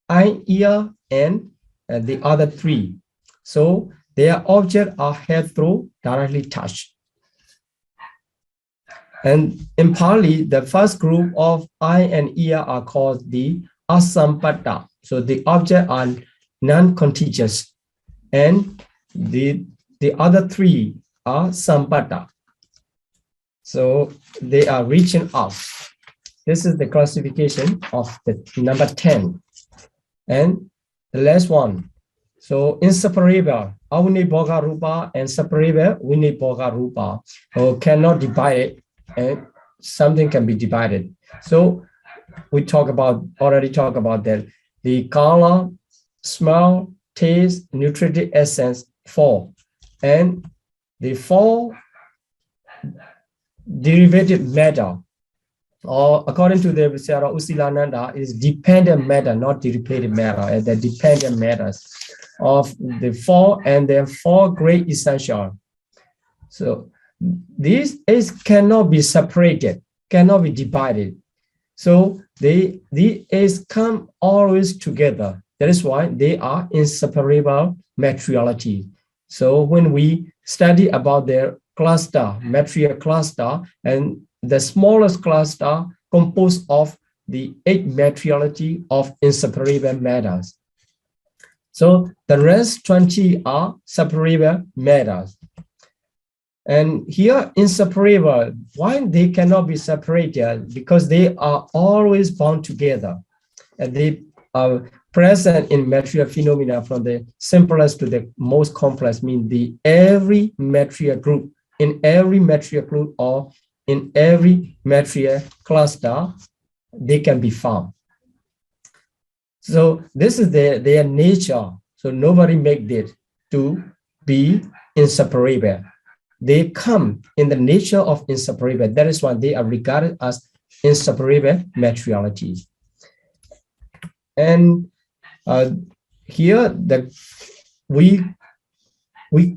eye, ear, and the other three. So their objects are heard through directly touch. And in Pali, the first group of eye and ear are called the asampata. So the objects are non-contiguous. And the other three are sampata. So they are reaching out. This is the classification of the number 10. And the last one. So inseparable, avuni bhoga rupa, and separable, vini bhoga rupa. Cannot divide it, and something can be divided. So we already talked about that. The color, smell, taste, nutritive essence, 4. And the 4 derivative matter, or according to the Sarah Usilananda, is dependent matter, not derivative matter, the dependent matters of the 4 and the 4 great essential. So these cannot be separated, cannot be divided. So the A's come always together. That is why they are inseparable materiality. So when we study about their cluster, material cluster, and the smallest cluster composed of the 8 materiality of inseparable matters. So the rest 20 are separable matters. And here inseparable, why they cannot be separated? Because they are always bound together. And they are present in material phenomena from the simplest to the most complex, mean every material group, in every material group or in every material cluster, they can be found. So this is their nature. So nobody made it to be inseparable. They come in the nature of inseparable. That is why they are regarded as inseparable materialities. And here we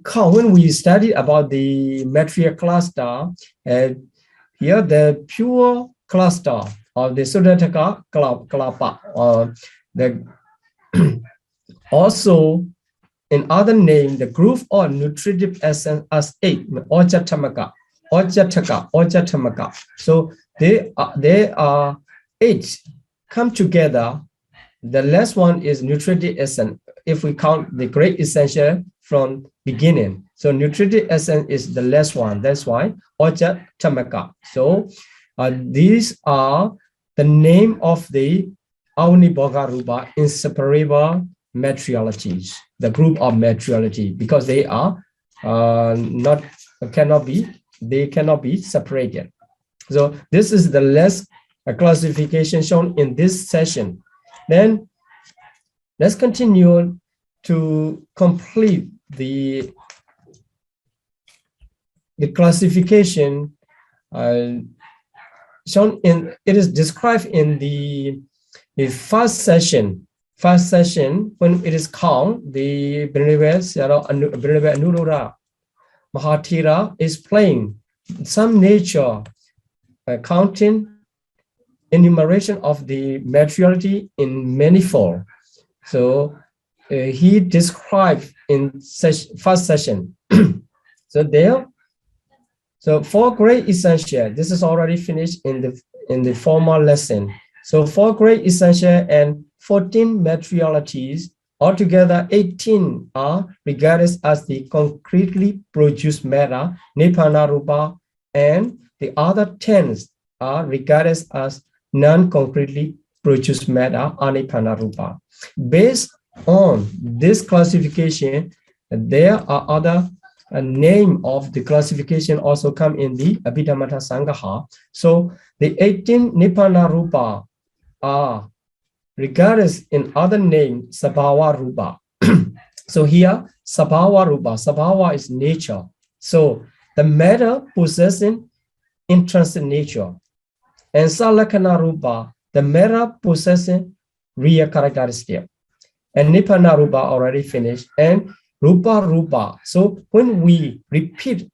count, when we study about the material cluster, here the pure cluster of the Sudataka Kalapa, or the also in other name, the group or nutritive essence as 8, Ojatamaka. So they are 8 come together. The last one is nutritive essence. If we count the great essential from beginning, so nutritive essence is the last one. That's why Ojatamaka. So these are the name of the Avani Bhoga Rupa, inseparable materialities, the group of materiality, because they are cannot be separated. So this is the last classification shown in this session. Then let's continue to complete the classification shown in, it is described in the first session. First session, when it is called, the Anurura Mahathira is playing some nature, counting enumeration of the materiality in manifold. So he described in first session. So 4 great essential. This is already finished in the former lesson. So 4 great essential and 14 materialities, altogether 18 are regarded as the concretely produced matter, Nibbana Rupa, and the other 10 are regarded as non-concretely produced matter, Anibbana Rupa. Based on this classification, there are other name of the classification also come in the Abhidhamma Sangaha. So the 18 Nibbana Rupa are regarded in other name Sabhava Rupa. So here Sabhava Rupa, Sabhava is nature. So the matter possessing intrinsic nature. And Salakana Rupa, the matter possessing real characteristic. And Nibbana Rupa already finished. And Rupa Rupa. So when we repeat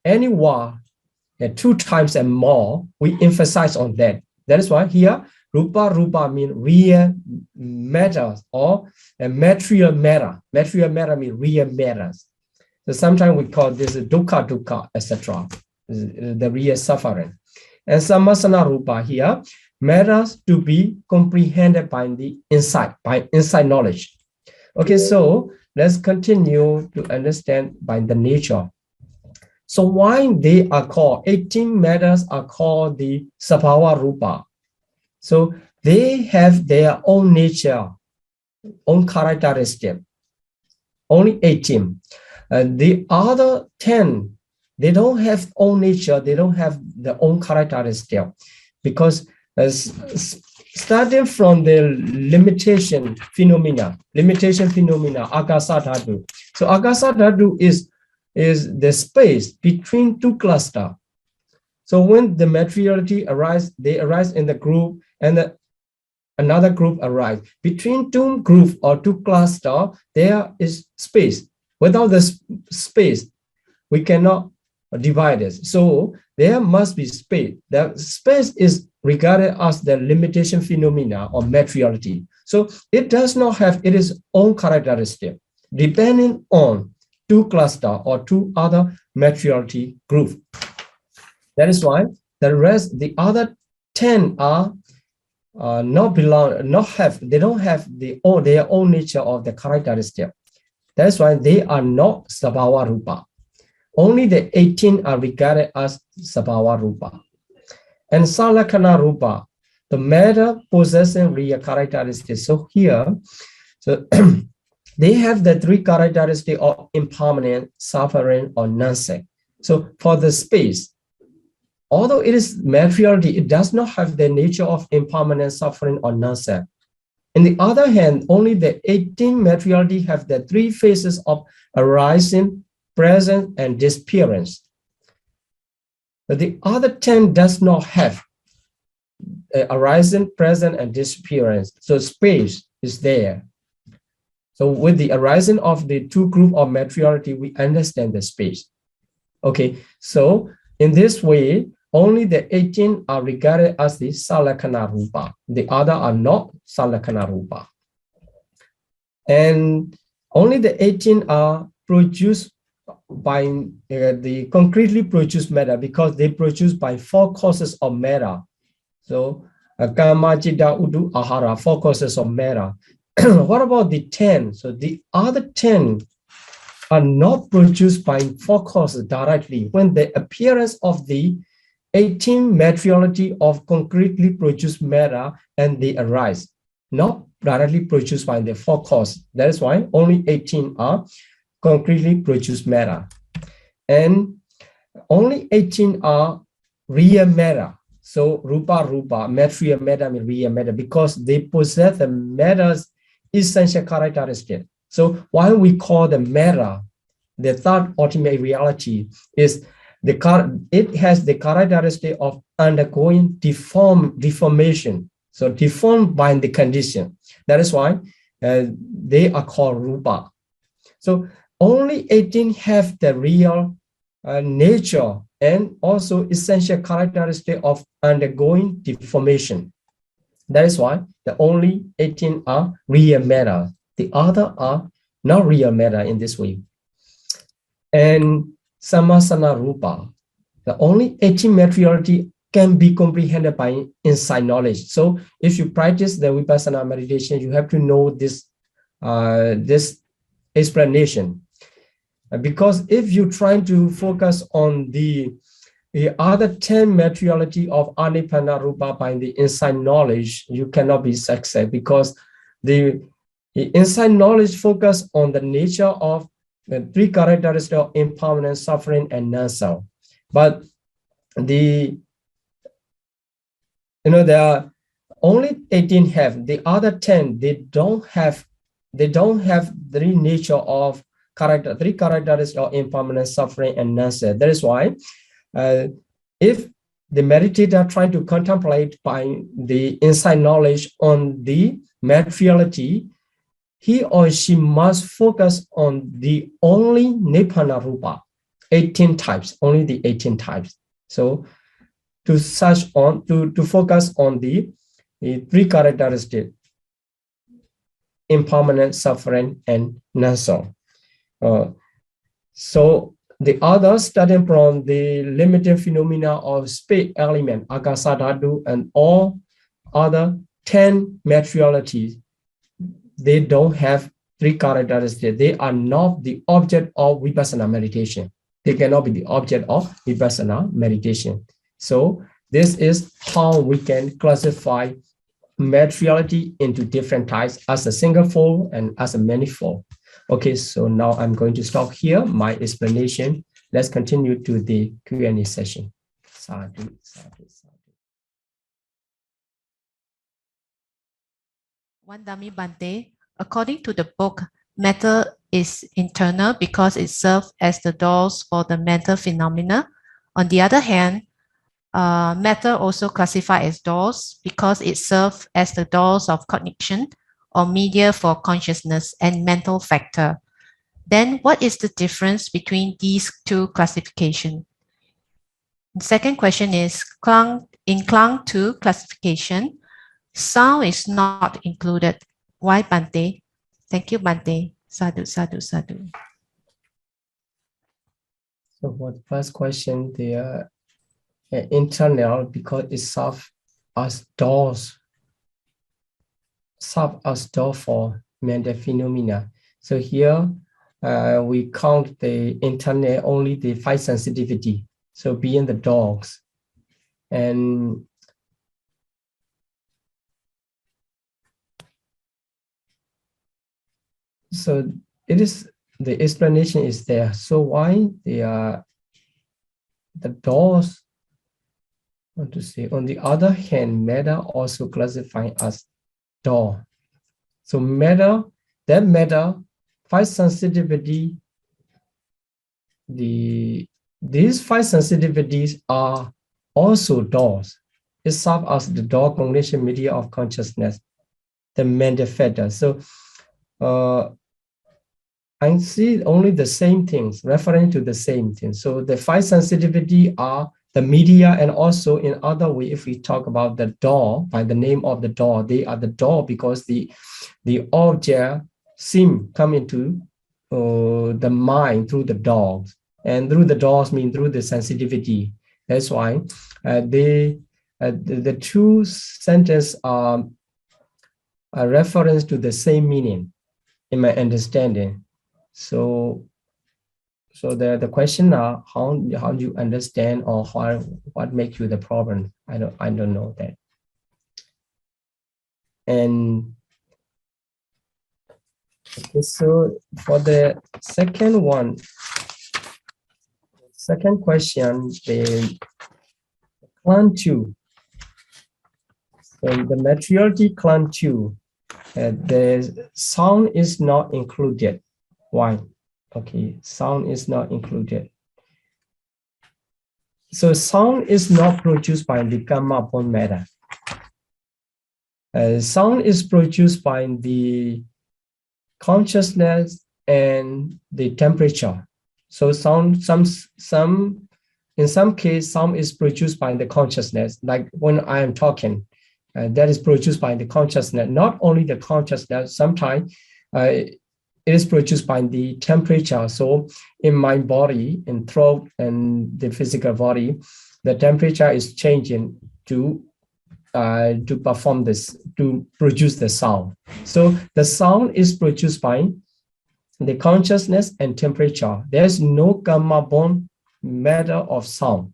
any word 2 times and more, we emphasize on that. That is why here Rupa Rupa means real matter or material matter. Material matter means real matters. So sometimes we call this dukkha dukkha, etc. The real suffering. And Samasana Rupa here, matters to be comprehended by the insight, by insight knowledge. Okay, so let's continue to understand by the nature. So why they are called, 18 matters are called the Sabhava Rupa. So they have their own nature, own characteristic. Only 18. The other 10, they don't have own nature, they don't have their own characteristic, because starting from the limitation phenomena, Akasa Dhatu. So Akasa Dhatu is the space between 2 clusters. So when the materiality arises, they arise in the group, and another group arises. Between 2 groups or 2 clusters, there is space. Without the space, we cannot divide it. So there must be space. The space is regarded as the limitation phenomena or materiality. So it does not have its own characteristic, depending on 2 clusters or 2 other materiality groups. That is why the other 10 are they don't have their own nature of the characteristic. That's why they are not Sabhava Rupa. Only the 18 are regarded as Sabhava Rupa. And Salakana Rupa, the matter possessing real characteristics. So here, so they have the 3 characteristics of impermanent, suffering, or non-self. So for the space, although it is materiality, it does not have the nature of impermanent, suffering, or non-self. On the other hand, only the 18 materiality have the 3 phases of arising, present, and disappearance. But the other 10 does not have arising, present, and disappearance. So space is there. So with the arising of the 2 groups of materiality, we understand the space. Okay, so in this way, only the 18 are regarded as the Salakana Rupa. The other are not Salakana Rupa. And only the 18 are produced by the concretely produced matter, because they produce by 4 causes of matter. So Kama, Chitta, Udu, Ahara, 4 causes of matter. What about the 10? So the other 10 are not produced by 4 causes directly. When the appearance of the 18 materiality of concretely produced matter and they arise, not directly produced by the 4 causes. That is why only 18 are concretely produced matter. And only 18 are real matter. So Rupa Rupa, material matter means real matter, because they possess the matter's essential characteristic. So why we call the matter the third ultimate reality is it has the characteristic of undergoing deformation. So deformed by the condition. That is why they are called Rupa. So only 18 have the real nature and also essential characteristic of undergoing deformation. That is why the only 18 are real matter. The other are not real matter in this way. And Samasana Rupa, the only 18 materiality can be comprehended by insight knowledge. So if you practice the Vipassana meditation, you have to know this, this explanation. Because if you try to focus on the other 10 materiality of Anipanna Rupa by the insight knowledge, you cannot be successful, because the insight knowledge focus on the nature of the three characteristics of impermanent, suffering, and non-self. But there are only 18 have. The other 10, they don't have three nature of character, three characteristics of impermanent, suffering, and non-self. That is why if the meditator trying to contemplate by the insight knowledge on the materiality, he or she must focus on the only Nibbana Rupa, 18 types, only the 18 types. So to focus on the three characteristics, impermanent, suffering, and non-self. So the others, starting from the limiting phenomena of space element, akasa dhatu, and all other 10 materialities, they don't have three characteristics. They are not the object of vipassana meditation. They cannot be the object of vipassana meditation. So this is how we can classify materiality into different types as a single fold and as a manifold. Okay, so now I'm going to stop here my explanation. Let's continue to the Q&A session. Sadhu, sadhu, sadhu.
Vandami Bante, according to the book, matter is internal because it serves as the doors for the mental phenomena. On the other hand, matter also classified as doors because it serves as the doors of cognition or media for consciousness and mental factor. Then what is the difference between these two classifications? The second question is, in Klang 2 classification, sound is not included. Why, Bante? Thank you, Bante. Sadhu, sadhu, sadhu.
So for the first question, the internal, because it serves as doors, serve as door for mental phenomena. So here we count the internal only the 5 sensitivity. So being the dogs, and so it is, the explanation is there. So why the doors? Want to say, on the other hand, matter also classified as door. So matter, that matter, 5 sensitivity, these 5 sensitivities are also doors. It serves as the door cognition media of consciousness, the mental factor. So I see only the same things, referring to the same thing. So the 5 sensitivity are the media, and also in other way, if we talk about the door, by the name of the door, they are the door because the object seem come into the mind through the doors, and through the doors mean through the sensitivity. That's why the two sentences are a reference to the same meaning in my understanding. So the question are how you understand, or what makes you the problem? I don't know that. And okay, so for the second one, second question, the Clan 2. So the materiality Clan 2, the sound is not included. Why? Okay, sound is not included. So sound is not produced by the gamma bone matter. Sound is produced by the consciousness and the temperature. So sound, in some case, sound is produced by the consciousness. Like when I am talking, that is produced by the consciousness. Not only the consciousness, sometimes it is produced by the temperature. So in my body, in throat and the physical body, the temperature is changing to perform this, to produce the sound. So the sound is produced by the consciousness and temperature. There's no gamma bone matter of sound,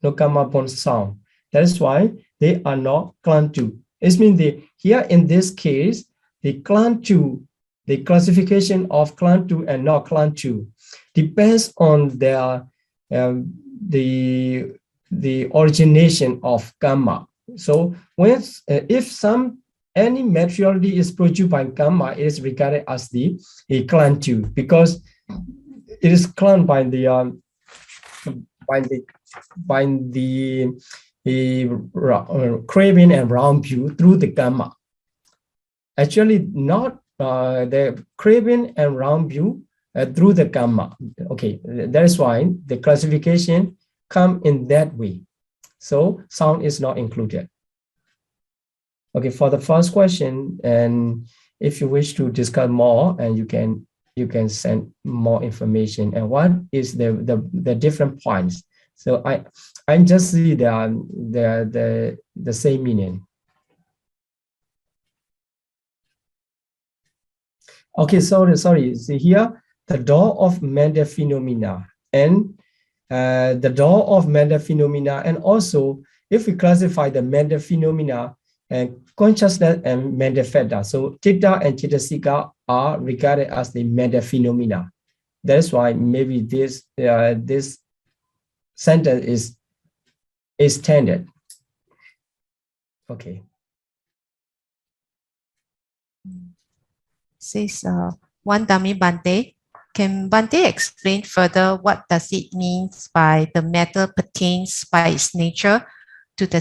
no gamma bone sound. That is why they are not Clan 2. It means here in this case, the Clan 2 the classification of Klantu and not Klantu depends on their the origination of karma. So when if any materiality is produced by karma, it is regarded as the Klantu, because it is clung by the craving and round view through the karma. Actually, not the craving and round view through the karma. Okay, that is why the classification come in that way. So sound is not included. Okay, for the first question, and if you wish to discuss more, and you can send more information. And what is the different points? So I just see the same meaning. Okay, sorry. See here, the door of mental phenomena and the door of mental phenomena, and also if we classify the mental phenomena and consciousness and mental factor, so Chitta and Chittasika are regarded as the mental phenomena. That is why maybe this sentence is extended. Okay.
Says one dummy Bante. Can Bante explain further what does it mean by the matter pertains by its nature to the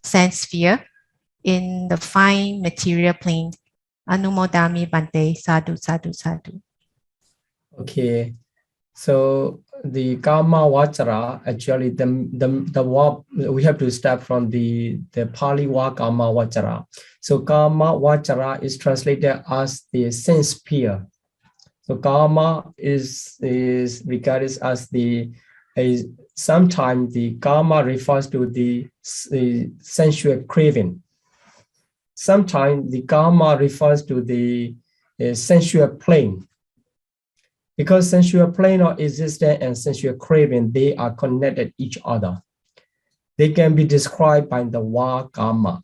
sense sphere in the fine material plane? Anumodami Bante, sadhu, sadhu, sadhu.
Okay, so the karma vachara, actually the word, we have to start from the Pali word karma vachara. So karma vachara is translated as the sense sphere. So karma is regarded as sometimes the karma refers to the sensual craving. Sometimes the karma refers to the sensual plane. Because sensual plane of existence and sensual craving, they are connected each other. They can be described by the word karma.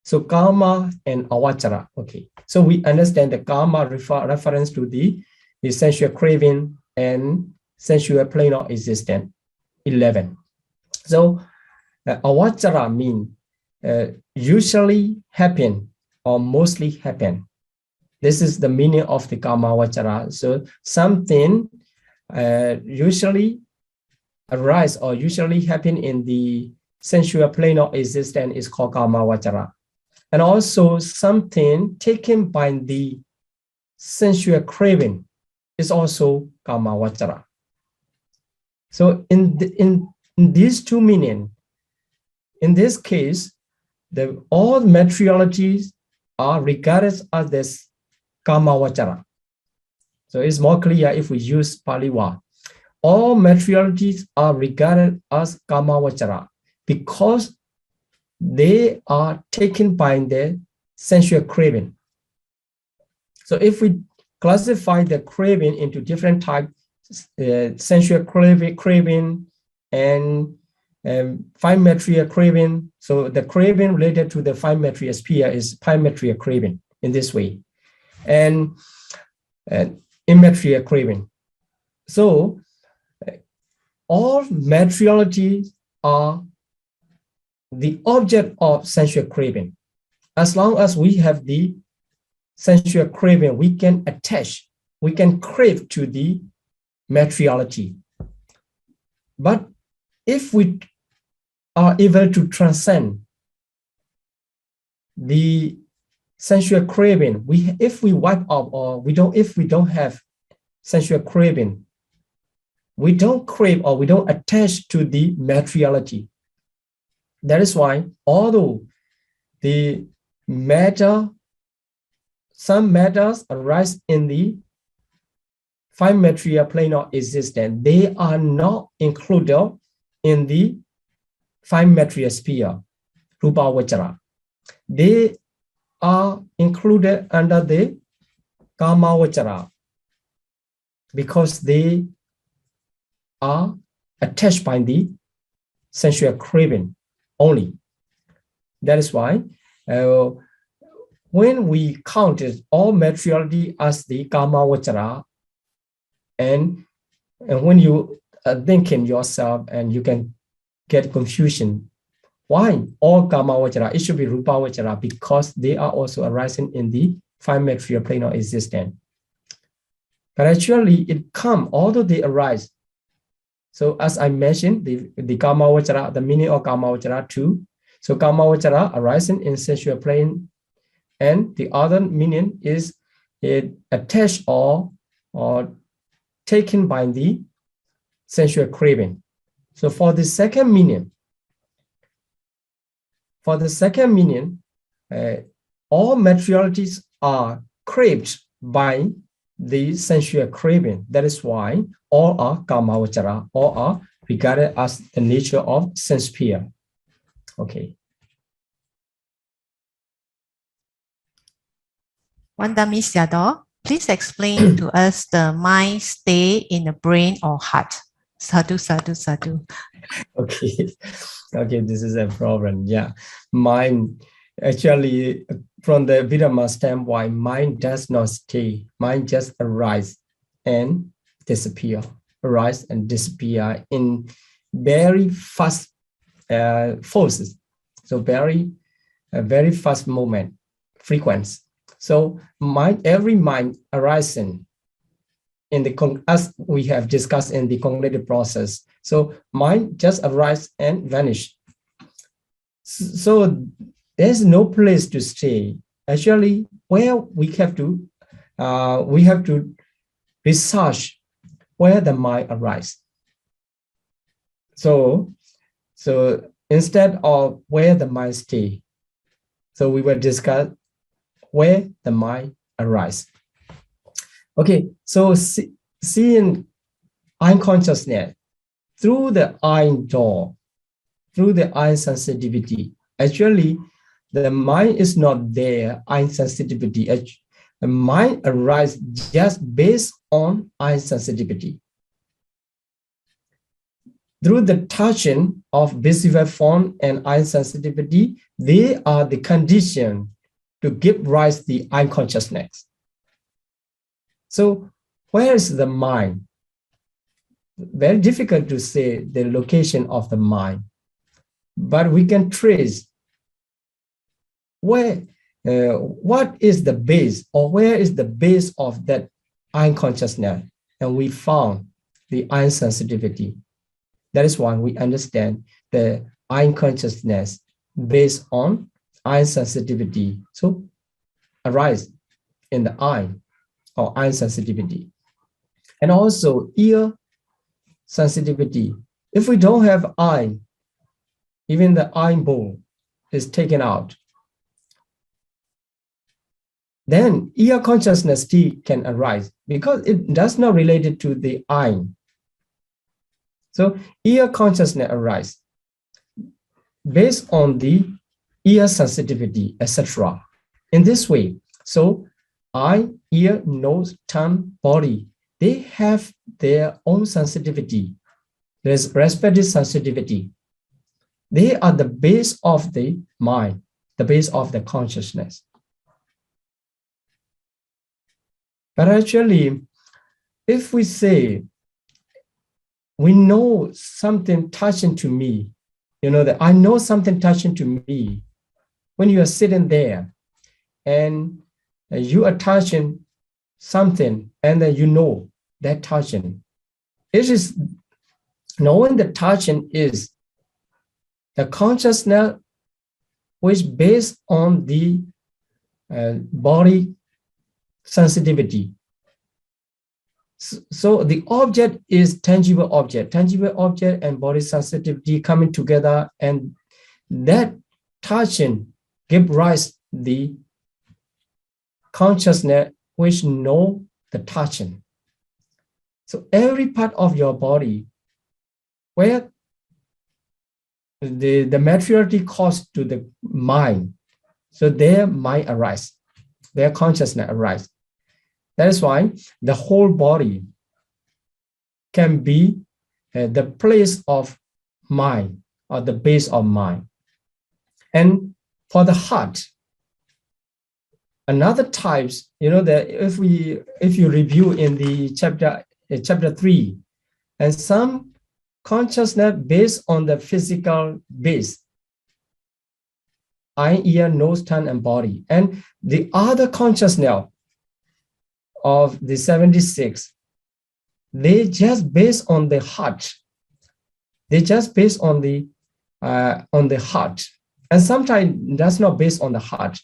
So karma and avachara. Okay. So we understand the karma reference to the sensual craving and sensual plane of existence. 11. So avachara means usually happen or mostly happen. This is the meaning of the karma vachara. So something usually arise or usually happen in the sensual plane of existence is called karma vachara. And also something taken by the sensual craving is also karma vachara. So in these two meanings, in this case, all materialities are regarded as this karma vachara. So it's more clear if we use Pali word. All materialities are regarded as karma vachara because they are taken by the sensual craving. So if we classify the craving into different types, sensual craving and fine material craving. So the craving related to the fine material sphere is fine material craving in this way, and immaterial craving. So all materialities are the object of sensual craving. As long as we have the sensual craving, we can attach, we can crave to the materiality. But if we are able to transcend the sensual craving, if we wipe out or if we don't have sensual craving, we don't crave or we don't attach to the materiality. That is why, although the matter, some matters arise in the fine material plane of existence, they are not included in the fine material sphere, rupa vachara. They are included under the karma vachara because they are attached by the sensual craving only. That is why when we counted all materiality as the Kama Vachara, and when you think in yourself and you can get confusion, why all Kama Vachara? It should be Rupa Vachara because they are also arising in the five material plane of existence. But actually it come, although they arise. So as I mentioned, the Kama Vachara, the meaning of Kama Vachara too. So Kama Vachara arising in sensual plane, and the other meaning is it attached or taken by the sensual craving. So for the second meaning, all materialities are craved by the sensual craving. That is why all are Kama Vachara, all are regarded as the nature of sense sphere. Okay.
Vandami Sayadaw, please explain to us the mind stay in the brain or heart. Sadhu, sadhu, sadhu.
Okay. Okay, this is a problem. Yeah. Mind, actually, from the Abhidhamma standpoint, mind does not stay. Mind just arise and disappear. Arise and disappear in very fast forces. So very fast moment, frequency. So every mind arising in the as we have discussed in the cognitive process. So mind just arise and vanish. So there's no place to stay. Actually, where we have to research where the mind arises. So instead of where the mind stay, so we will discuss where the mind arises. Okay, so seeing eye consciousness through the eye door, through the eye sensitivity. Actually, the mind is not there, eye sensitivity. The mind arises just based on eye sensitivity. Through the touching of visible form and eye sensitivity, they are the condition to give rise to the eye consciousness. So where is the mind? Very difficult to say the location of the mind, but we can trace where, what is the base, or where is the base of that eye consciousness, and we found the eye sensitivity. That is why we understand the eye consciousness based on eye sensitivity. So arise in the eye or eye sensitivity. And also ear sensitivity. If we don't have eye, even the eyeball is taken out, then ear consciousness can arise because it does not relate to the eye. So ear consciousness arises based on the ear sensitivity, etc. In this way, so eye, ear, nose, tongue, body, they have their own sensitivity. There's respective sensitivity. They are the base of the mind, the base of the consciousness. But actually, if we say, we know something touching to me, you know, that I know something touching to me, when you are sitting there and you are touching something and then you know that touching. It is knowing the touching is the consciousness which based on the body sensitivity. So the object is tangible object and body sensitivity coming together, and that touching give rise the consciousness which know the touching. So every part of your body where the materiality caused to the mind, so their mind arise, their consciousness arise. That is why the whole body can be the place of mind or the base of mind. And for the heart, Another types, that if you review in the chapter 3, and some consciousness based on the physical base, eye, ear, nose, tongue, and body, and the other consciousness of the 76, they just based on the heart. They just based on the heart, and sometimes that's not based on the heart.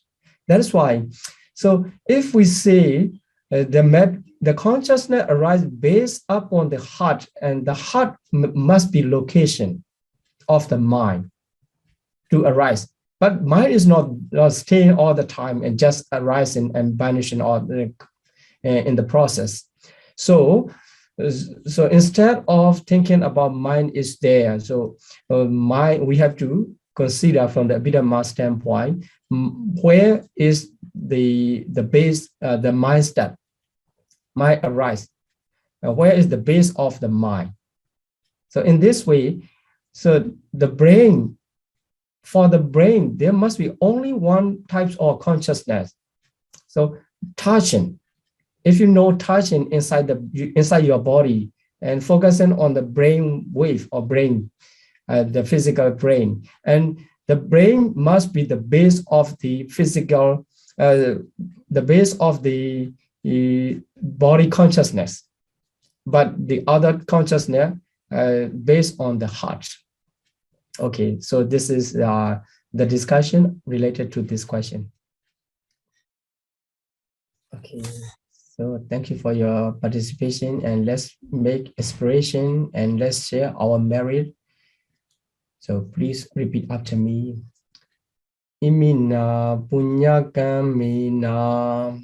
That is why. So if we say the consciousness arises based upon the heart, and the heart must be location of the mind to arise. But mind is not staying all the time and just arising and vanishing all in the process. So instead of thinking about mind is there, so mind, we have to consider from the Abhidhamma standpoint, where is the base, the mindset might arise. Where is the base of the mind? So in this way, so the brain, for the brain, there must be only one type of consciousness. So touching, if you know touching inside your body and focusing on the brain wave or brain, the physical brain, and the brain must be the base of the physical, the base of the body consciousness, but the other consciousness based on the heart. Okay, so this is the discussion related to this question. Okay, so thank you for your participation, and let's make aspiration and let's share our merit. So please repeat after me. Imina punya kamina.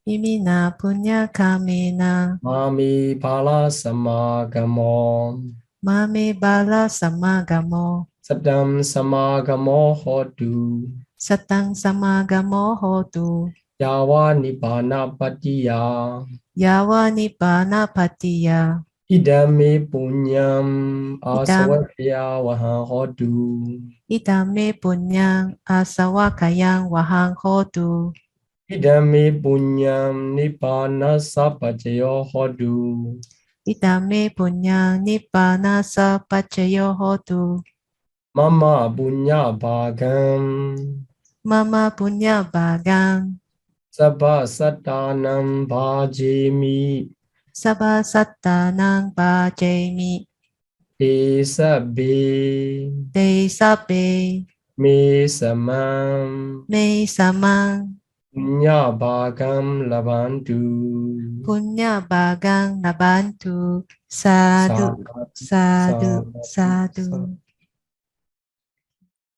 Imina punya kamina.
Mami pala samagamo.
Mami bala samagamo.
Satam samagamo hotu.
Satang samagamo hotu.
Yawa nibbana patiya.
Yawa nibbana patiya.
Idame punyam asawakya wahang hotu.
Idame punyang asawakayang wahang hotu.
Idame punyam nibbana sapajayo hotu.
Idame punyang nibbana sapajayo hotu.
Mama punya bhagam.
Mama punya bhagang.
Sabha satanam bhajemi.
Sabha sattanang bhajemi.
Te sabbe.
Te sabbe.
Me samam.
Me samang.
Punya bhagam labantu.
Punya bhagang nabantu. Sadhu, sadhu, sadhu.